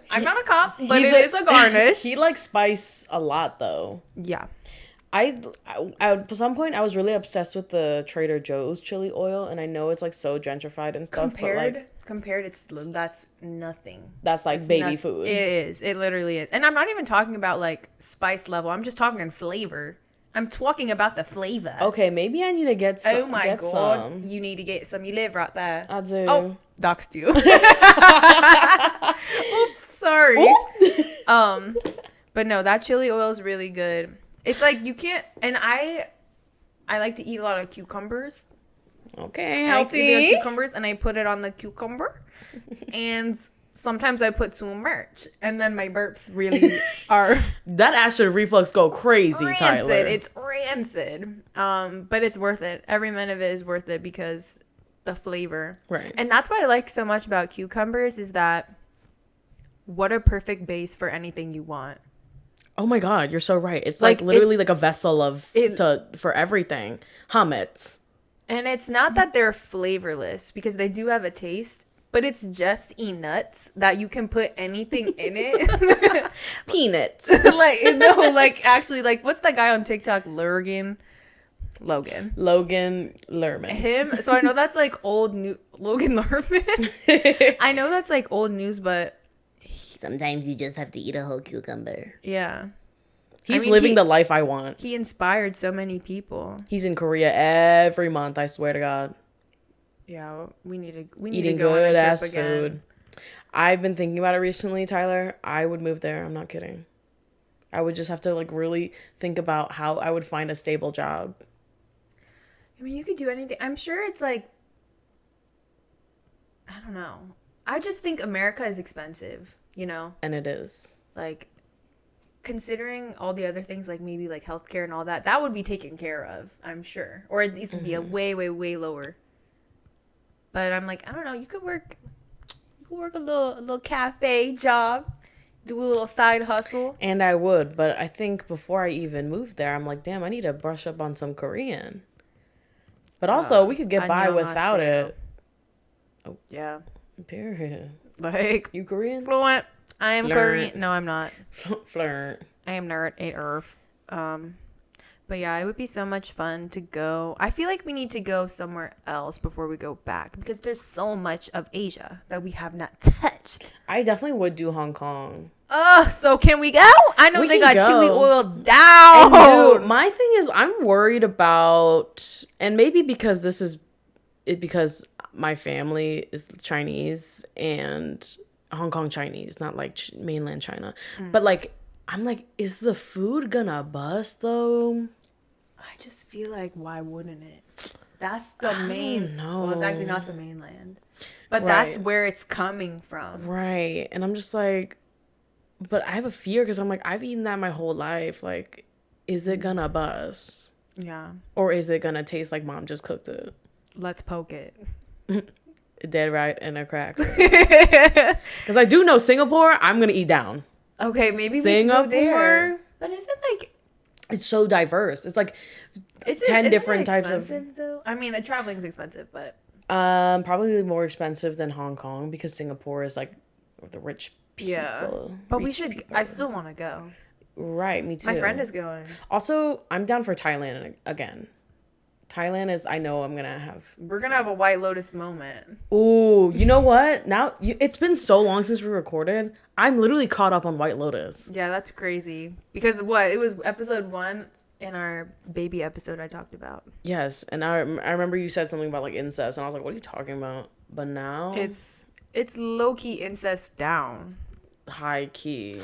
I'm not a cop, but it is a garnish. He likes spice a lot though. Yeah. At some point I was really obsessed with the Trader Joe's chili oil, and I know it's like so gentrified and stuff. Compared, that's nothing. That's like baby food. It is. It literally is. And I'm not even talking about like spice level. I'm just talking flavor. I'm talking about the flavor. Okay, maybe I need to get some. Oh my god, some. you need to get some. You live right there. I do. Oh, doxed you. Oops, sorry. But no, that chili oil is really good. It's like you can't, and I like to eat a lot of cucumbers. Okay, I like to eat healthy. cucumbers, and I put it on the cucumber, and sometimes I put too much, and then my burps really are That acid reflux go crazy, rancid. Tyler. It's rancid. But it's worth it. Every minute of it is worth it because the flavor. Right. And that's what I like so much about cucumbers is that what a perfect base for anything you want. Oh my god, you're so right. It's Like, like literally like a vessel of it- for everything. Hummus. And it's not that they're flavorless because they do have a taste, but it's just nuts that you can put anything in it. Peanuts. Like no, like actually, like what's that guy on TikTok? Logan Lerman. Him. So I know that's like old new Logan Lerman. I know that's like old news, but Sometimes you just have to eat a whole cucumber. yeah. He's living the life I want. He inspired so many people. He's in Korea every month, I swear to God. Yeah, we need to Eating go good on a trip ass again. food. I've been thinking about it recently, Tyler. I would move there. I'm not kidding. I would just have to like really think about how I would find a stable job. I mean, you could do anything. I'm sure it's like, I don't know. I just think America is expensive, you know? And it is. Like, considering all the other things, like maybe like healthcare and all that, that would be taken care of, I'm sure. Or at least would be a way, way, way lower. But I'm like, I don't know. You could work a little cafe job, do a little side hustle. And I would, but I think before I even moved there, I'm like, damn, I need to brush up on some Korean. But also, we could get by without it. Oh, yeah. Period. Like, you Korean? Fluent. I am Flirt. Korean. No, I'm not. Flirt. I am nerd. But yeah, it would be so much fun to go. I feel like we need to go somewhere else before we go back because there's so much of Asia that we have not touched. I definitely would do Hong Kong. So can we go? I know they got go. chili oil down. And dude, my thing is I'm worried about, and maybe because because my family is Chinese and Hong Kong Chinese, not like mainland China. But like, I'm like, is the food gonna bust though? I just feel like, why wouldn't it? That's the main. Well, it's actually not the mainland, but that's where it's coming from. Right, and I'm just like, but I have a fear because I'm like, I've eaten that my whole life. Like, is it gonna bust? Yeah. Or is it gonna taste like mom just cooked it? Let's poke it. Dead right in a crack. Because I do know Singapore, I'm gonna eat down. Okay, maybe we can go there. But is it like... It's so diverse. It's like 10 different types of... Though? I mean, traveling is expensive, but... Probably more expensive than Hong Kong because Singapore is like the rich people. Yeah. But we should... I still want to go. Right, me too. My friend is going. Also, I'm down for Thailand again. Thailand is, I know I'm gonna have... We're gonna have a White Lotus moment. Ooh, you know what? Now, it's been so long since we recorded. I'm literally caught up on White Lotus. Yeah, that's crazy. Because what? It was episode 1 in our baby episode I talked about. Yes, and I remember you said something about like incest, and I was like, what are you talking about? But now... It's low-key incest down. High key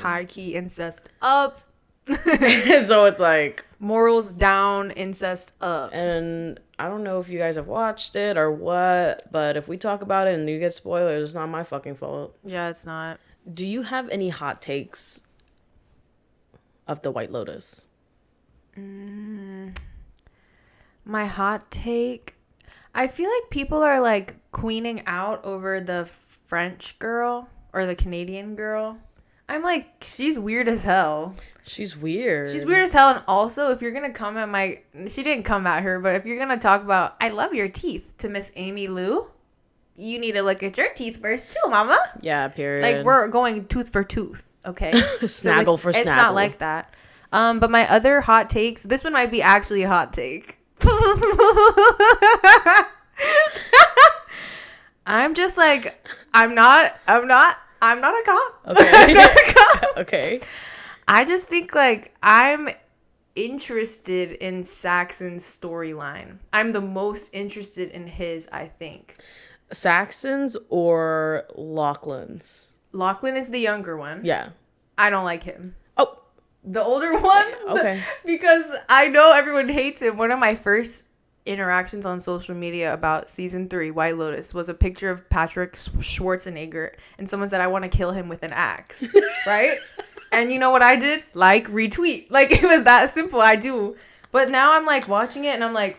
Incest up. So it's like... Morals down, incest up. And I don't know if you guys have watched it or what, but if we talk about it and you get spoilers, it's not my fucking fault. Yeah, it's not. Do you have any hot takes of the White Lotus? My hot take, I feel like people are like queening out over the French girl or the Canadian girl. I'm like, she's weird as hell. She's weird. She's weird as hell. And also, if you're going to come at she didn't come at her, but if you're going to talk about, I love your teeth to Miss Amy Lou, you need to look at your teeth first too, mama. Yeah, period. Like, we're going tooth for tooth, okay? Snaggle for snaggle. It's not like that. But my other hot takes, this one might be actually a hot take. I'm just like, I'm not a cop. Okay. I'm not a cop. Okay. I just think like I'm interested in Saxon's storyline. I'm the most interested in his, I think. Saxon's or Lachlan's? Lachlan is the younger one. Yeah. I don't like him. Oh. The older one? Okay. Because I know everyone hates him. One of my first interactions on social media about season 3 White Lotus was a picture of Patrick Schwarzenegger, and someone said I want to kill him with an axe. Right? And you know what I did? Like, retweet. Like, it was that simple. I do. But now I'm like watching it and I'm like,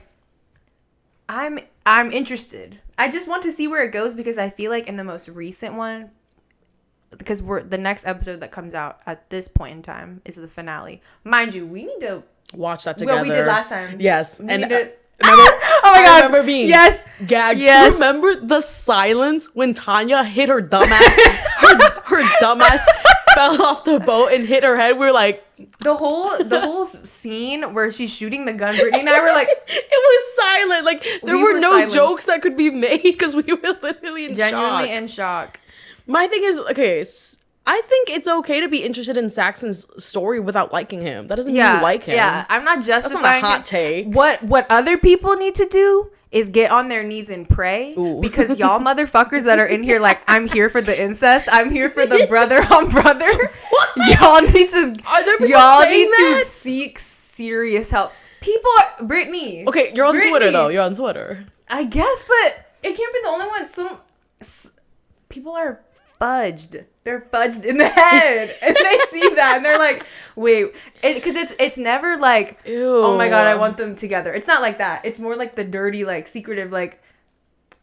I'm interested. I just want to see where it goes because I feel like in the most recent one, because the next episode that comes out at this point in time is the finale. Mind you, we need to watch that together. What we did last time. Yes. We and need to... oh my God. I remember being gagged. Yes. Remember the silence when Tanya hit her dumbass? her dumbass fell off the boat and hit her head. We were like, the whole scene where she's shooting the gun. Brittany and I were like, it was silent. Like there were no silenced. jokes that could be made because we were literally in genuinely in shock. My thing is, okay, I think it's okay to be interested in Saxon's story without liking him. That doesn't mean you like him. Yeah, I'm not justifying. That's not a hot take. What other people need to do is get on their knees and pray. Ooh. Because y'all motherfuckers that are in here like, I'm here for the incest, I'm here for the brother on brother. Y'all need to. Are there people y'all saying need that? to seek serious help. People are Brittany. Okay, you're on Brittany. Twitter though. You're on Twitter. I guess, but it can't be the only one. People are fudged. They're fudged in the head, and they see that, and they're like, "Wait," because it's never like, Ew. "Oh my god, I want them together." It's not like that. It's more like the dirty, like secretive, like,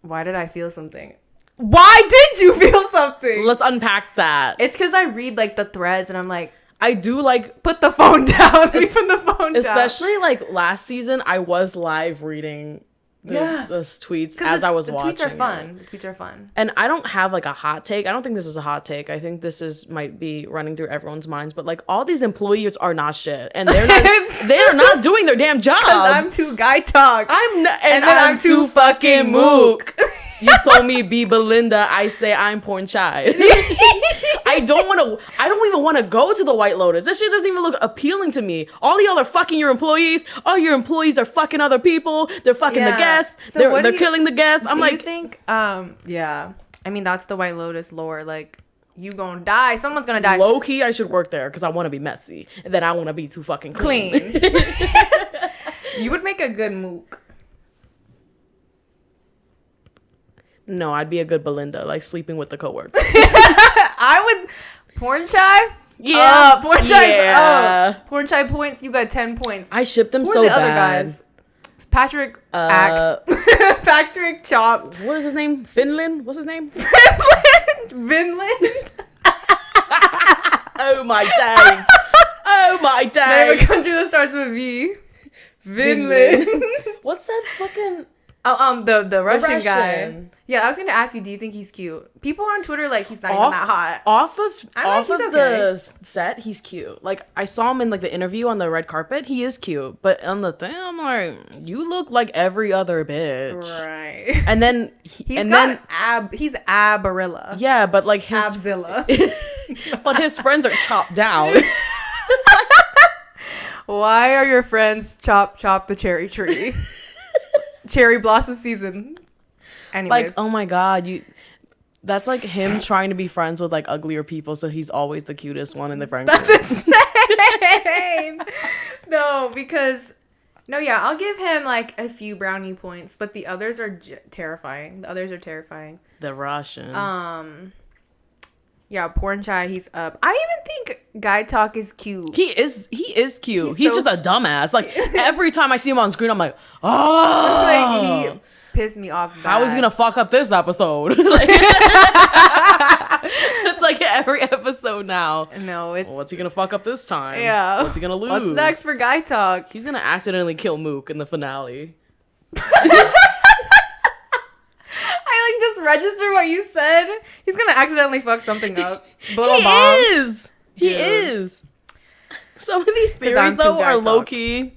"Why did I feel something? Why did you feel something?" Let's unpack that. It's because I read like the threads, and I'm like, I do like, "Put the phone down." Put the phone down. especially like last season, I was live reading those tweets as I was watching. The tweets are fun. The tweets are fun. And I don't have like a hot take. I don't think this is a hot take. I think might be running through everyone's minds. But like all these employees are not shit, and they're not doing their damn job. I'm too guy talk. I'm too fucking mook. You told me be Belinda. I say I'm porn shy. I don't even want to go to the White Lotus. This shit doesn't even look appealing to me. All y'all are fucking your employees. All your employees are fucking other people. They're fucking the guests. So they're killing the guests. I'm like, you think, yeah. I mean, that's the White Lotus lore. Like, you gonna die. Someone's gonna die. Low key, I should work there because I want to be messy. And then I want to be too fucking clean. You would make a good mook. No, I'd be a good Belinda, like sleeping with the coworker. I would. Porn shy? Yeah. Porn shy. Yeah. Porn shy points. You got 10 points. I ship them Who so are the bad. other guys? Patrick Axe. Patrick Chop. What is his name? Finland? What's his name? Vinland. Oh my days. Oh my days. Name of a country that starts with V. Vinland. What's that fucking... Oh, the Russian guy. Russian. Yeah, I was gonna ask you, do you think he's cute? People on Twitter like he's not even that hot. Off of okay. the set, he's cute. Like I saw him in like the interview on the red carpet. He is cute, but on the thing, I'm like, you look like every other bitch. Right. And then he's Abarilla. Yeah, but like his Abzilla. but his friends are chopped down. Why are your friends chop the cherry tree? Cherry blossom season. Anyways. Like, oh my god, that's like him trying to be friends with like uglier people, so he's always the cutest one in the friend group. That's insane. No, because I'll give him like a few brownie points, but the others are terrifying. The Russian. Yeah, porn shy, he's up. I even think Guy Talk is cute. He is cute. He's just a dumbass. Like every time I see him on screen, I'm like, oh, like, he pissed me off. How is he gonna fuck up this episode? Like, it's like every episode now. No, it's what's he gonna fuck up this time? Yeah. What's he gonna lose? What's next for Guy Talk? He's gonna accidentally kill Mook in the finale. I like just register what you said. He's gonna accidentally fuck something up. He is. Some of these theories though are low key.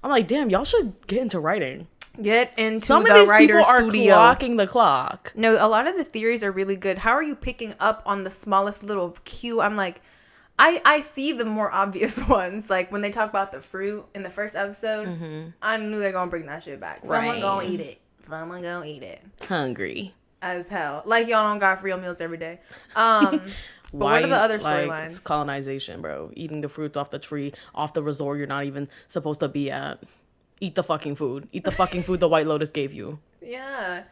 I'm like, damn, y'all should get into writing. Get into some the of these writer's people are studio. clocking the clock. No, a lot of the theories are really good. How are you picking up on the smallest little cue? I'm like, I see the more obvious ones. Like when they talk about the fruit in the first episode, I knew they're gonna bring that shit back. Someone gonna eat it. Hungry as hell. Like y'all don't got real meals every day. But what are the other storylines? It's colonization, bro. Eating the fruits off the tree, off the resort you're not even supposed to be at. Eat the fucking food. Eat the fucking food the White Lotus gave you. Yeah.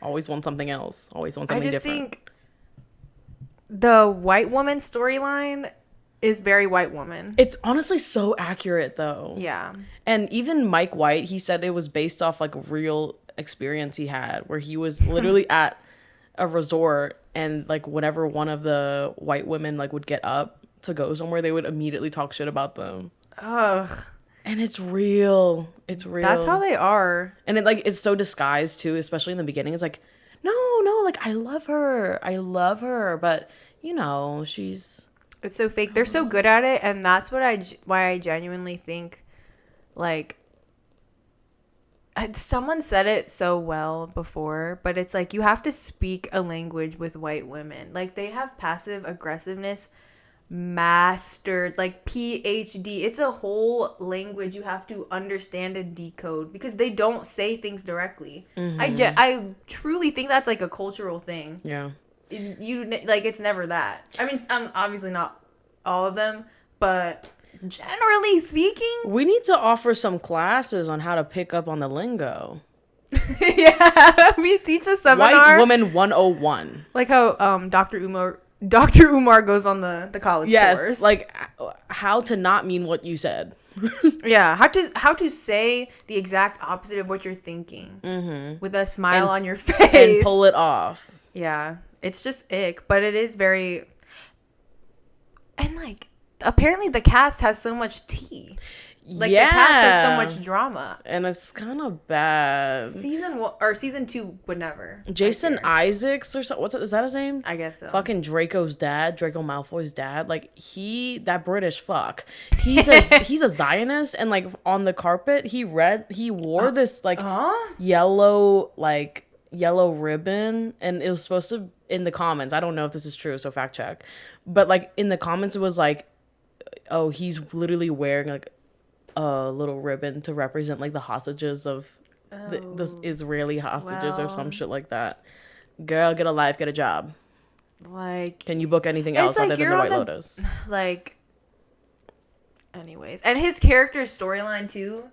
Always want something else. Always want something different. I just think the white woman storyline is very white woman. It's honestly so accurate, though. Yeah. And even Mike White, he said it was based off like a real experience he had where he was literally at a resort and like whenever one of the white women like would get up to go somewhere, they would immediately talk shit about them. Ugh. And it's real. It's real. That's how they are. And it's so disguised too, especially in the beginning. It's like, no, like I love her, but you know, she's. It's so fake. They're so good at it, and that's why I genuinely think, like, Someone said it so well before, but it's like you have to speak a language with white women. Like they have passive aggressiveness mastered, like PhD. It's a whole language you have to understand and decode because they don't say things directly. I truly think that's like a cultural thing. Yeah. You like it's never that. I mean, obviously not all of them, but generally speaking, we need to offer some classes on how to pick up on the lingo. yeah, we teach a seminar. White Woman 101. Like how Dr. Umar goes on the college tours. Like how to not mean what you said. Yeah, how to say the exact opposite of what you're thinking with a smile on your face and pull it off. Yeah, it's just ick, but it is very. And like, apparently the cast has so much tea. Like the cast has so much drama, and it's kind of bad. Season 2 would never. Jason Isaacs or something. Is that his name? I guess so. Fucking Draco Malfoy's dad. Like that British fuck. He's a Zionist, and like on the carpet he wore this like yellow ribbon, and it was supposed to, in the comments, I don't know if this is true, so fact check, but like in the comments it was like, oh, he's literally wearing like a little ribbon to represent like the hostages of the Israeli hostages or some shit like that. Girl, get a life, get a job. Like, can you book anything else other than the White Lotus? Like, anyways, and his character's storyline too,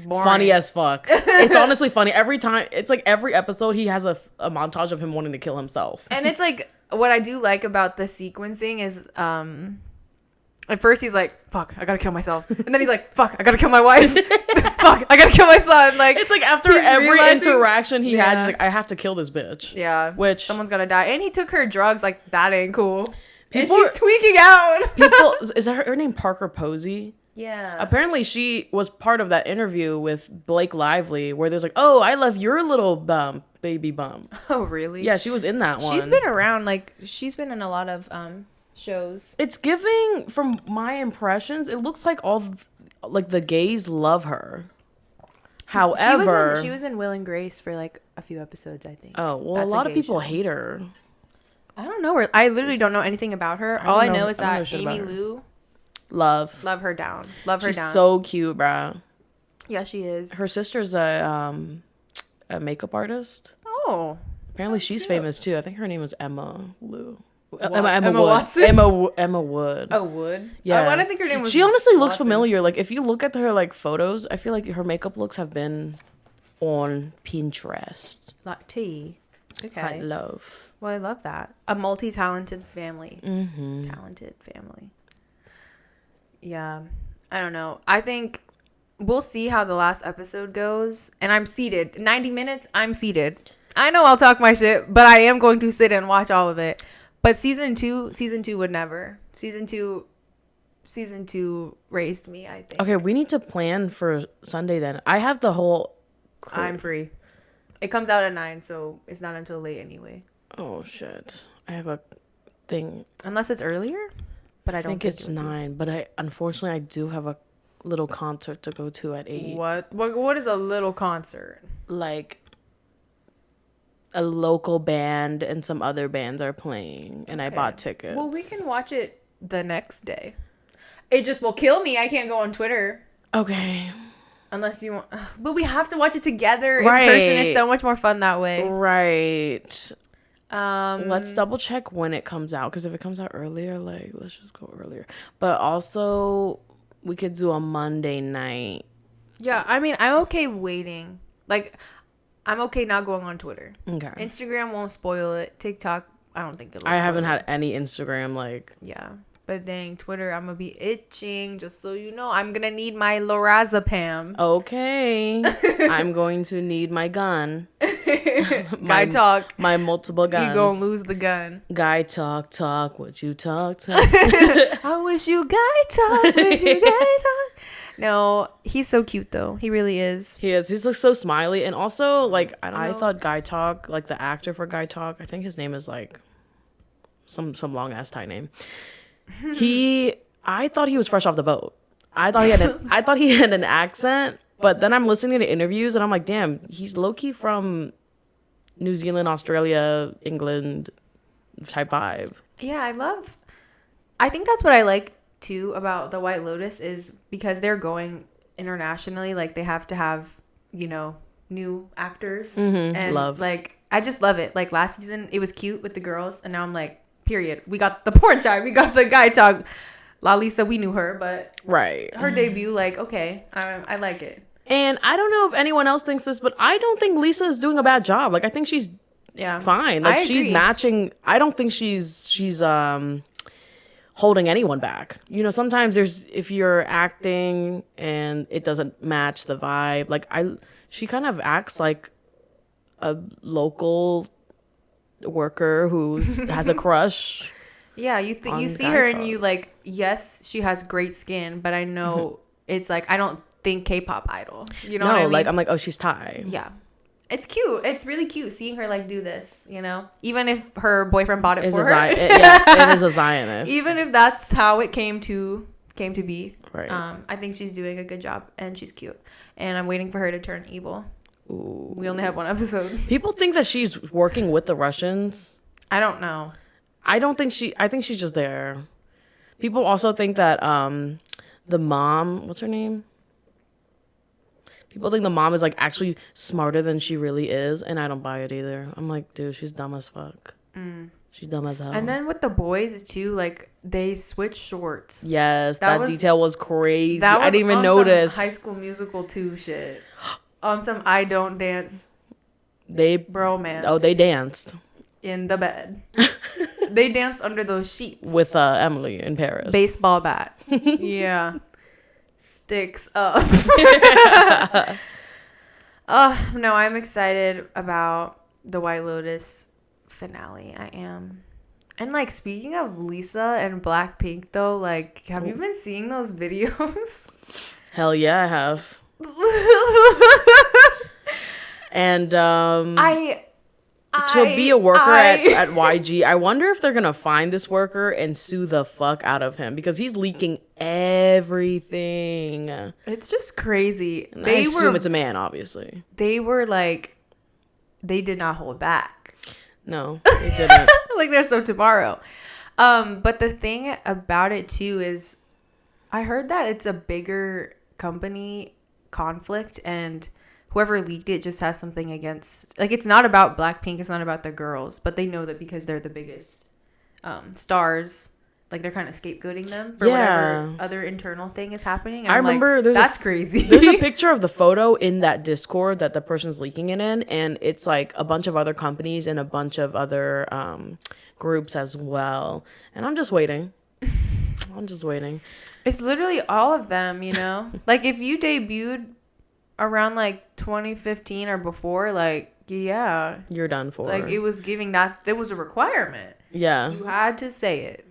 boring. Funny as fuck. It's honestly funny every time. It's like every episode he has a montage of him wanting to kill himself. And it's like what I do like about the sequencing is at first he's like, fuck, I gotta kill myself. And then he's like, fuck, I gotta kill my wife. Fuck, I gotta kill my son. Like, it's like after every interaction he has, he's like, I have to kill this bitch. Yeah. Which someone's gotta die. And he took her drugs. Like, that ain't cool. And she's tweaking out. Is her name Parker Posey? Yeah. Apparently she was part of that interview with Blake Lively where there's like, oh, I love your little baby bump. Oh, really? Yeah, she was in that one. She's been around. Like, she's been in a lot of shows. It's giving, from my impressions, it looks like like the gays love her. However, she was in Will and Grace for like a few episodes, I think. Oh, well, a lot of people hate her. I don't know. I literally don't know anything about her. All I know is that Amy Lou, love her down. She's so cute, bro. Yeah, she is. Her sister's a makeup artist. Oh, apparently she's famous too. I think her name was Emma Lou. Emma Watson? Emma Wood. Oh, Wood? Yeah. Oh, I didn't think her name was She honestly looks Watson. familiar. Like, if you look at her, like, photos, I feel like her makeup looks have been on Pinterest. Like tea. Okay. I love. Well, I love that. A multi-talented family. Mm-hmm. Talented family. Yeah. I don't know. I think we'll see how the last episode goes. And I'm seated. 90 minutes, I'm seated. I know I'll talk my shit, but I am going to sit and watch all of it. But season two would never. Season two raised me, I think. Okay, we need to plan for Sunday then. I have the whole crew. I'm free. It comes out at 9, so it's not until late anyway. Oh, shit. I have a thing. Unless it's earlier, but I don't think it's 9. But unfortunately, I do have a little concert to go to at 8. What is a little concert? Like, a local band and some other bands are playing, and I bought tickets. Well, we can watch it the next day. It just will kill me. I can't go on Twitter. Okay. Unless you want. But we have to watch it together in person. It's so much more fun that way. Right. Let's double check when it comes out, because if it comes out earlier, like, let's just go earlier. But also, we could do a Monday night. Yeah, I mean, I'm okay waiting. Like, I'm okay not going on Twitter. Okay. Instagram won't spoil it. TikTok, I don't think it'll. I haven't had any Instagram, like. Yeah. But dang, Twitter, I'm going to be itching. Just so you know, I'm going to need my lorazepam. Okay. I'm going to need my gun. Guy talk. My multiple guns. You going to lose the gun. Guy talk. What you talk. I wish you guy talk. No, he's so cute, though. He really is. He is. He's like so smiley. And also, like, I thought Guy Talk, like the actor for Guy Talk, I think his name is like some long ass Thai name. I thought he was fresh off the boat. I thought he had an accent, But then I'm listening to interviews and I'm like, damn, he's low-key from New Zealand, Australia, England type vibe. Yeah, I think that's what I like too about the White Lotus is because they're going internationally. Like they have to have, new actors. And love. like I just love it. Like last season it was cute with the girls and now I'm like, period. We got the porn star, we got the guy talk. Lalisa, we knew her, but Right. her debut, like, okay, I like it. And I don't know if anyone else thinks this, but I don't think Lisa is doing a bad job. Like I think she's fine. Like she's matching. I don't think she's holding anyone back. Sometimes if you're acting and it doesn't match the vibe, like she kind of acts like a local worker who has a crush. Yeah, you see her and you like, yes, she has great skin, but I know it's like I don't think K-pop idol. You know what I mean? Like I'm like, oh, she's Thai. Yeah. It's cute. It's really cute seeing her like do this, even if her boyfriend bought it for her. It is a Zionist. Even if that's how it came to be. Right. I think she's doing a good job and she's cute. And I'm waiting for her to turn evil. Ooh. We only have one episode. People think that she's working with the Russians. I don't know. I think she's just there. People also think that the mom, what's her name? People think the mom is like actually smarter than she really is, and I don't buy it either. I'm like, dude, she's dumb as fuck. She's dumb as hell. And then with the boys too, like they switch shorts. Yes, that detail was crazy. That was I didn't even on notice. Some High School Musical 2 shit. On some I don't dance. They bromance. Oh, they danced in the bed. They danced under those sheets with Emily in Paris. Baseball bat. Yeah. Sticks up. No, I'm excited about the White Lotus finale. I am. And like speaking of Lisa and Blackpink though, like have you been seeing those videos? Hell yeah, I have. And to be a worker at YG, I wonder if they're gonna find this worker and sue the fuck out of him because he's leaking everything. It's just crazy. And I assume it's a man, obviously. They were like, they did not hold back. No, they didn't. Like they're so tomorrow. But the thing about it too is, I heard that it's a bigger company conflict and whoever leaked it just has something against, like, it's not about Blackpink, it's not about the girls, but they know that because they're the biggest stars, like they're kind of scapegoating them for whatever other internal thing is happening. And I remember like, that's crazy. There's a picture of the photo in that Discord that the person's leaking it in, and it's like a bunch of other companies and a bunch of other groups as well. And I'm just waiting. It's literally all of them, like if you debuted around like 2015 or before, like, yeah, you're done for. Like it was giving that, there was a requirement. Yeah, you had to say it.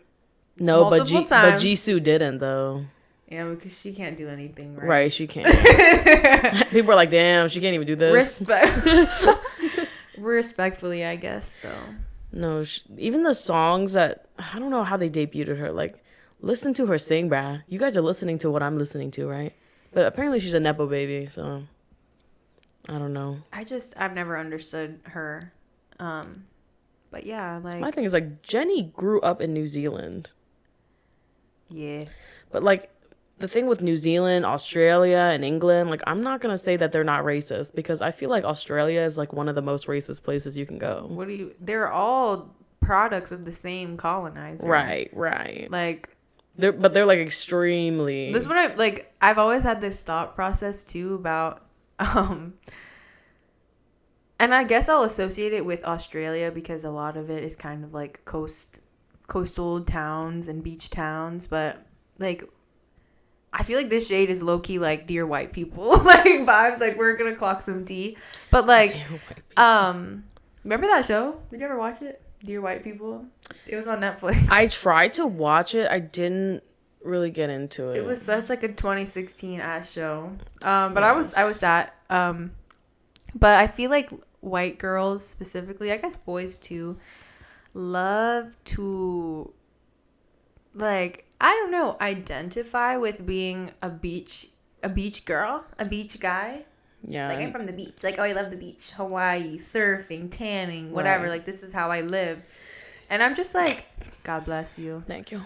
No, but Jisoo didn't though. Yeah, because she can't do anything, right? Right, she can't. People are like, damn, she can't even do this. Respectfully, I guess, though. No, even the songs that, I don't know how they debuted her. Like, listen to her sing, bruh. You guys are listening to what I'm listening to, right? But apparently she's a Nepo baby, so I don't know. I've never understood her. But yeah, like. My thing is, like, Jennie grew up in New Zealand. Yeah. But, like, the thing with New Zealand, Australia, and England, like, I'm not going to say that they're not racist because I feel like Australia is, like, one of the most racist places you can go. They're all products of the same colonizer. Right. Like. They're like extremely. This is what I've always had this thought process too about, and I guess I'll associate it with Australia because a lot of it is kind of like coastal towns and beach towns, but like, I feel like this shade is low key like Dear White People like vibes, like we're gonna clock some tea, but like, remember that show? Did you ever watch it? Dear White People. It was on Netflix. I tried to watch it. I didn't really get into it. It was such like a 2016 ass show. But yes. I was that. But I feel like white girls specifically, I guess boys too, love to, like, I don't know, identify with being a beach a beach girl, a beach guy. Yeah. Like, I'm from the beach. Like, oh, I love the beach. Hawaii, surfing, tanning, whatever. Right. Like, this is how I live. And I'm just like, God bless you. Thank you.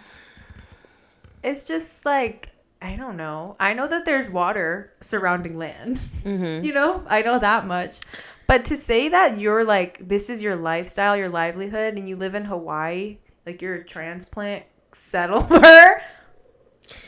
It's just like, I don't know. I know that there's water surrounding land. Mm-hmm. You know? I know that much. But to say that you're like, this is your lifestyle, your livelihood, and you live in Hawaii, like you're a transplant settler,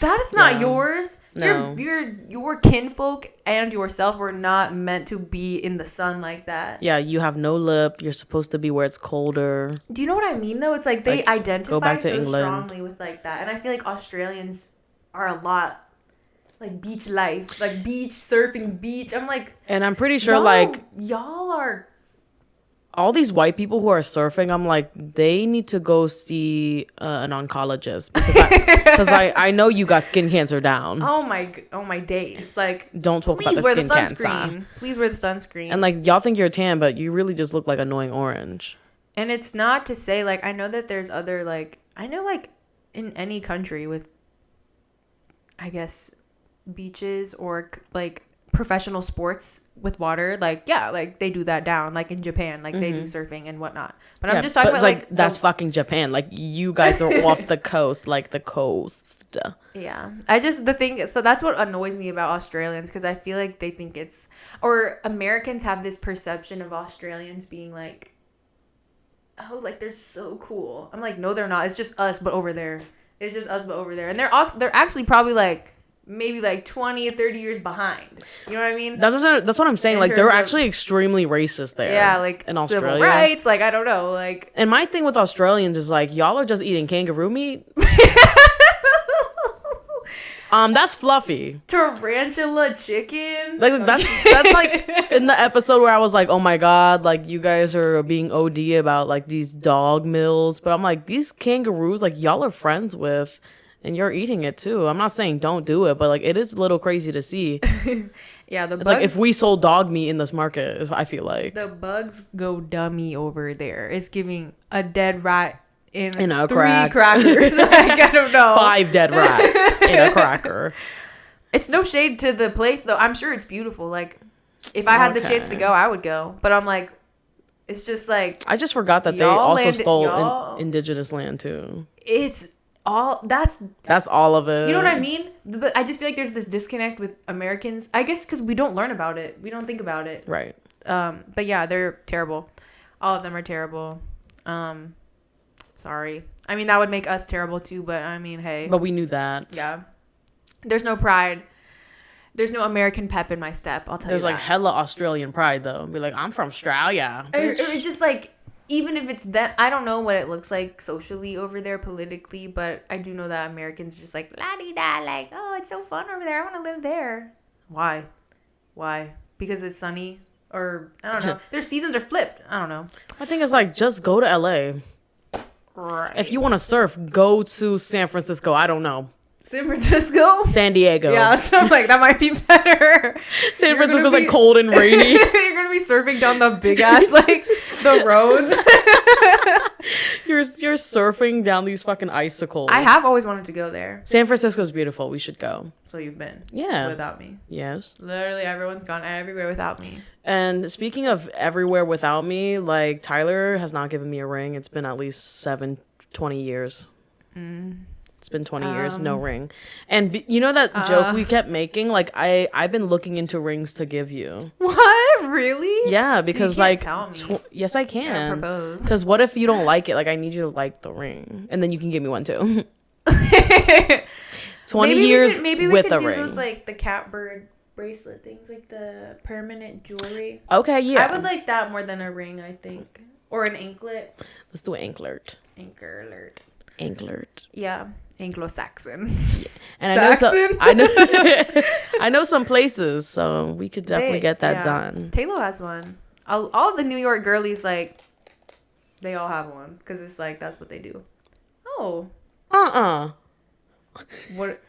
that is not yours. No. Your kinfolk and yourself were not meant to be in the sun like that. Yeah, you have no lip. You're supposed to be where it's colder. Do you know what I mean, though? It's like they identify go back to so England. strongly with like that. And I feel like Australians are a lot like beach life, like beach surfing, beach. I'm like, And I'm pretty sure like y'all are all these white people who are surfing, I'm like, they need to go see an oncologist because I know you got skin cancer down. oh my days. Like, Don't talk about please the wear the skin sunscreen. cancer. Please wear the sunscreen. And like y'all think you're tan, but you really just look like annoying orange. And it's not to say like I know that there's other like I know like in any country with I guess beaches or like professional sports with water, like yeah, like they do that down, like in Japan, like they do surfing and whatnot. But I'm just talking about like that's fucking Japan. Like you guys are off the coast, like the coast. Yeah, I just the thing. So that's what annoys me about Australians because I feel like they think it's or Americans have this perception of Australians being like, oh, like they're so cool. I'm like, no, they're not. It's just us, but over there. It's just us, but over there, and they're actually probably like. Maybe like 20 or 30 years behind. You know what I mean? That's what I'm saying. Like they're actually extremely racist there. Yeah, like in Australia. Civil rights, like I don't know, like. And my thing with Australians is like y'all are just eating kangaroo meat. That's fluffy. Tarantula chicken. Like that's like in the episode where I was like, oh my god, like you guys are being OD about like these dog meals, but I'm like these kangaroos, like y'all are friends with. And you're eating it too. I'm not saying don't do it, but like it is a little crazy to see. Yeah, it's like if we sold dog meat in this market, is what I feel like. The bugs go dummy over there. It's giving a dead rat in a 3 crack. crackers. Like I don't know. 5 dead rats in a cracker. It's no shade to the place though. I'm sure it's beautiful. Like if I had the chance to go, I would go. But I'm like, it's just like I just forgot that they also stole indigenous land too. It's all that's all of it. You know what I mean? But I just feel like there's this disconnect with Americans. I guess because we don't learn about it. We don't think about it. Right. But yeah, they're terrible. All of them are terrible. Sorry. I mean, that would make us terrible too. But I mean, hey. But we knew that. Yeah. There's no pride. There's no American pep in my step. I'll tell you. There's like hella Australian pride though. Be like, I'm from Australia. Or just like. Even if it's that, I don't know what it looks like socially over there politically, but I do know that Americans are just like, la-di-da, like, oh, it's so fun over there. I want to live there. Why? Because it's sunny? Or, I don't know. Their seasons are flipped. I don't know. I think it's like, just go to LA. Right. If you want to surf, go to San Francisco. I don't know. San Francisco? San Diego. Yeah, so I'm like, that might be better. San Francisco's like cold and rainy. You're going to be surfing down the big ass, like, the roads. You're surfing down these fucking icicles. I have always wanted to go there. San Francisco's beautiful. We should go. So you've been? Yeah. Without me? Yes. Literally everyone's gone everywhere without me. And speaking of everywhere without me, like Tyler has not given me a ring. It's been at least 20 years. It's been 20 years, no ring. And you know that joke we kept making? Like, I've been looking into rings to give you. What? Really? Yeah, because you can't tell me. Yes, I can. Propose. Because what if you don't like it? Like, I need you to like the ring. And then you can give me one too. 20 years maybe we with could a do ring. those, like, the catbird bracelet things, like the permanent jewelry. Okay, yeah. I would like that more than a ring, I think. Or an anklet. Let's do an anklet. Anklet. Yeah. Anglo-Saxon. Yeah. And I know some places, so we could definitely get that done. Taylor has one. All the New York girlies, like, they all have one because it's like that's what they do. Oh. What?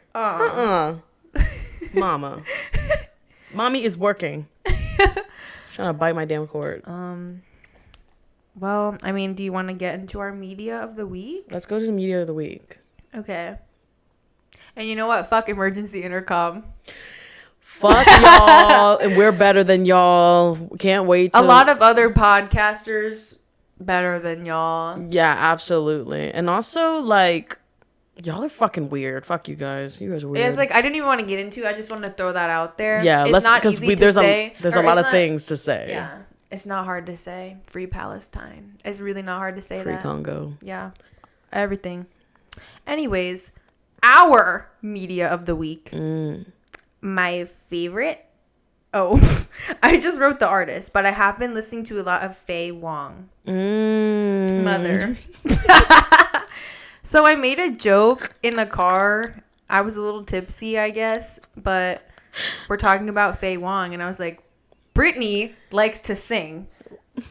Mama. Mommy is working. Trying to bite my damn cord. Well, I mean, do you want to get into our media of the week? Let's go to the media of the week. Okay. And you know what? Fuck emergency intercom. Fuck y'all, and we're better than y'all. Can't wait to... A lot of other podcasters better than y'all. Yeah, absolutely. And also, like, y'all are fucking weird. Fuck you guys. You guys are weird. It's like, I didn't even want to get into. I just wanted to throw that out there. Yeah, it's not easy to say. There's a lot of things to say. Yeah, it's not hard to say. Free Palestine. It's really not hard to say Free that. Congo. Yeah, everything. Anyways, our media of the week. My favorite. Oh, I just wrote the artist, but I have been listening to a lot of Faye Wong. Mother. So I made a joke in the car. I was a little tipsy, I guess, but we're talking about Faye Wong, and I was like, Britney likes to sing.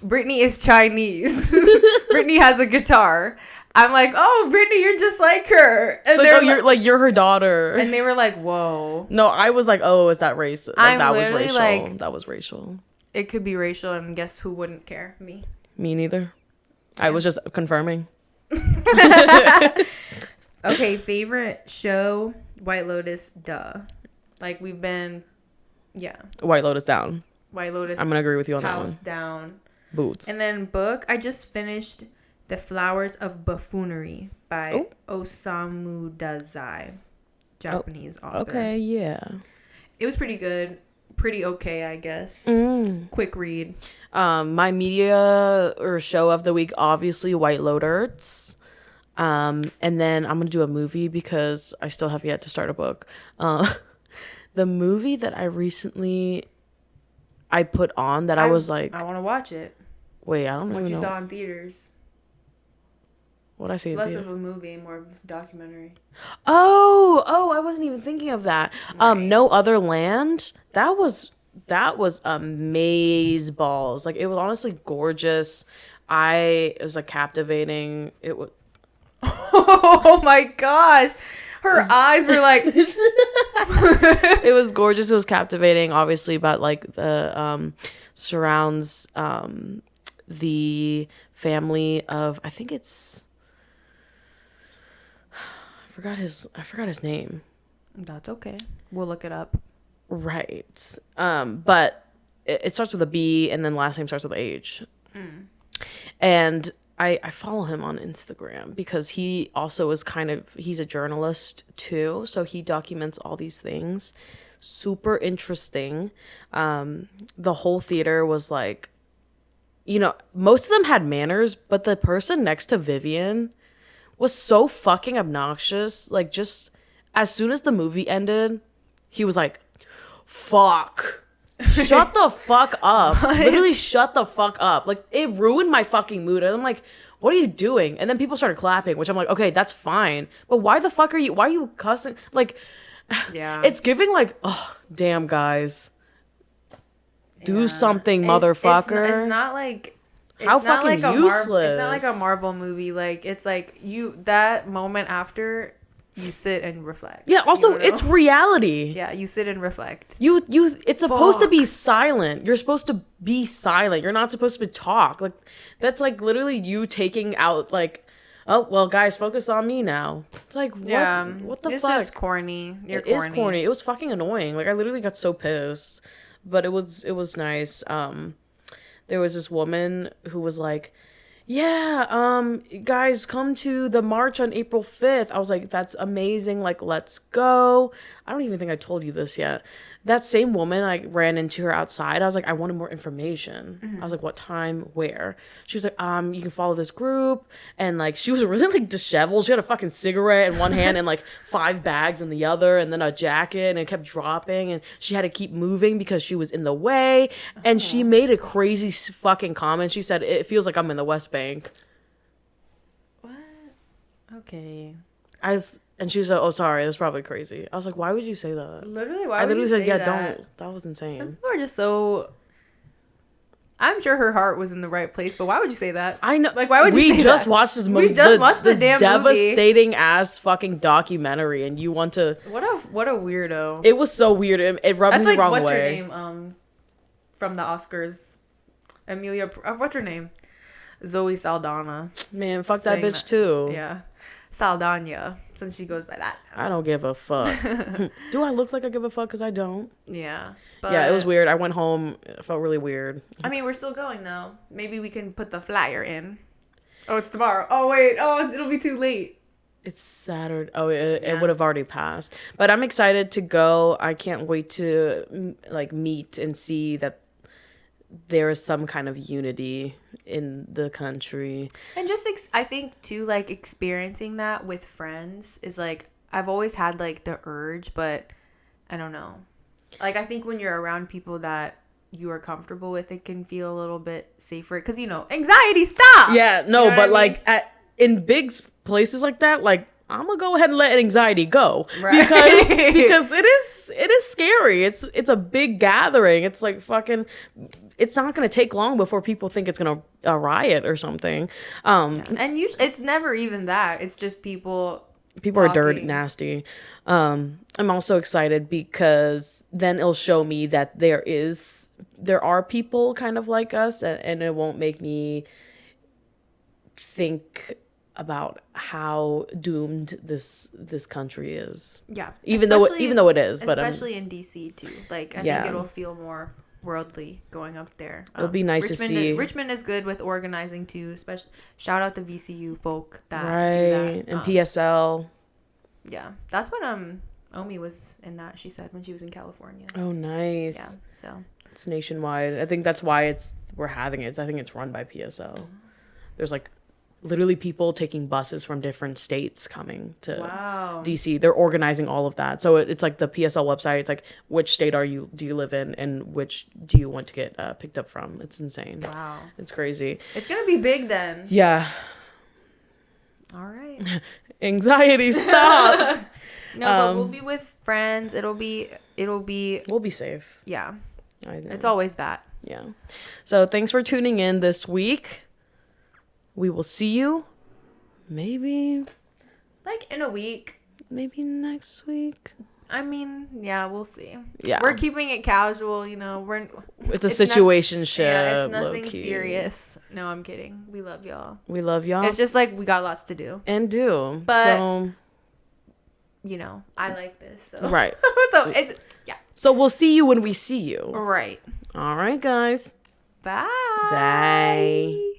Britney is Chinese. Britney has a guitar. I'm like, oh, Britney, you're just like her. And It's like, you're her daughter. And they were like, whoa. No, I was like, oh, is that racist? Like, that was racial. Like, that was racial. It could be racial, and guess who wouldn't care? Me. Me neither. Yeah. I was just confirming. Okay, favorite show, White Lotus, duh. Like, we've been, yeah. White Lotus down. White Lotus. I'm going to agree with you on that one. House down. Boots. And then book, I just finished The Flowers of Buffoonery by Osamu Dazai, Japanese author. Okay, yeah. It was pretty good. Pretty okay, I guess. Quick read. My media or show of the week, obviously White Lotus. And then I'm gonna do a movie because I still have yet to start a book. The movie that I recently put on that I was like, I want to watch it. Wait, I don't know what you saw in theaters. What I see? It's less of a movie, more of a documentary. Oh, I wasn't even thinking of that. Right. No Other Land. That was amazeballs. Like, it was honestly gorgeous. It was like captivating. It was. Oh my gosh. Her eyes were like. It was gorgeous. It was captivating, obviously, but like the surrounds the family of, I think it's, I forgot his name. That's okay. We'll look it up. Right. But it starts with a B and then last name starts with a H. And I follow him on Instagram because he also is he's a journalist too. So he documents all these things. Super interesting. The whole theater was like, most of them had manners, but the person next to Vivian was so fucking obnoxious. Like, just as soon as the movie ended, he was like, fuck. Shut the fuck up. What? Literally shut the fuck up. Like, it ruined my fucking mood. And I'm like, what are you doing? And then people started clapping, which I'm like, okay, that's fine. But why are you cussing? Like, yeah, it's giving like, oh, damn, guys. Do something, motherfucker. It's not like... How fucking useless. It's not like a Marvel movie. Like, it's like that moment after... You sit and reflect. Yeah, also, it's reality. Yeah, you sit and reflect. It's supposed to be silent. You're supposed to be silent. You're not supposed to talk. Like, that's like literally you taking out like, oh, well, guys, focus on me now. It's like, what? Yeah, what the fuck? It's just corny. It is corny. It was fucking annoying. Like, I literally got so pissed. But it was nice. There was this woman who was like, yeah, guys, come to the march on April 5th. I was like, that's amazing. Like, let's go. I don't even think I told you this yet. That same woman, I ran into her outside. I was like, I wanted more information. I was like, what time, where? She was like, you can follow this group. And like, she was really like disheveled. She had a fucking cigarette in one hand and like 5 bags in the other, and then a jacket, and it kept dropping, and she had to keep moving because she was in the way. And she made a crazy fucking comment. She said, it feels like I'm in the West Bank. What? Okay. And she was like, oh, sorry, that's probably crazy. I was like, why would you say that? Literally, why would you say that? I literally said, yeah, don't. That was insane. Some people are just so... I'm sure her heart was in the right place, but why would you say that? I know. Like, why would you say that? We just watched this movie. We just watched the damn devastating movie. ass fucking documentary, and you want to... What a weirdo. It was so weird. It rubbed me the wrong way. What's her name? From the Oscars. What's her name? Zoe Saldana. Man, fuck that bitch too. Yeah. Saldana, since she goes by that. I don't give a fuck. Do I look like I give a fuck? Because I don't. Yeah. Yeah, it was weird. I went home. It felt really weird. I mean, we're still going, though. Maybe we can put the flyer in. Oh, it's tomorrow. Oh, wait. Oh, it'll be too late. It's Saturday. Oh, it would have already passed. But I'm excited to go. I can't wait to like meet and see that there is some kind of unity in the country. And just, I think, too, like, experiencing that with friends is, like, I've always had, like, the urge, but I don't know. Like, I think when you're around people that you are comfortable with, it can feel a little bit safer. Because, you know, anxiety, stop! Yeah, no, you know but, like, in big places like that, like, I'm gonna go ahead and let anxiety go. Right. Because it is scary. It's a big gathering. It's like fucking... It's not going to take long before people think it's going to a riot or something. And it's never even that. It's just people are dirty, nasty. I'm also excited because then it'll show me that there are people kind of like us, and it won't make me think about how doomed this country is. Yeah. Even though it is, but especially in DC too. Like I think it'll feel more worldly going up there. It'll be nice to see. Richmond is good with organizing too. Especially shout out the VCU folk that right do that. And PSL. Yeah, that's when Omi was in that. She said when she was in California. Oh, nice. Yeah, so it's nationwide. I think that's why we're having it. I think it's run by PSL. There's like literally people taking buses from different states coming to DC. They're organizing all of that. So it's like the PSL website. It's like, which state do you live in, and which do you want to get picked up from? It's insane. Wow. It's crazy. It's going to be big then. Yeah. All right. Anxiety, stop. No, but we'll be with friends. It'll be. We'll be safe. Yeah. I know. It's always that. Yeah. So thanks for tuning in this week. We will see you maybe like in a week. Maybe next week. I mean, yeah, we'll see. Yeah. We're keeping it casual, you know. It's a situationship. Yeah, it's nothing serious. No, I'm kidding. We love y'all. We love y'all. It's just like we got lots to do. And do. But, so, you know, I like this. So. Right. So, it's, yeah. So we'll see you when we see you. Right. All right, guys. Bye. Bye.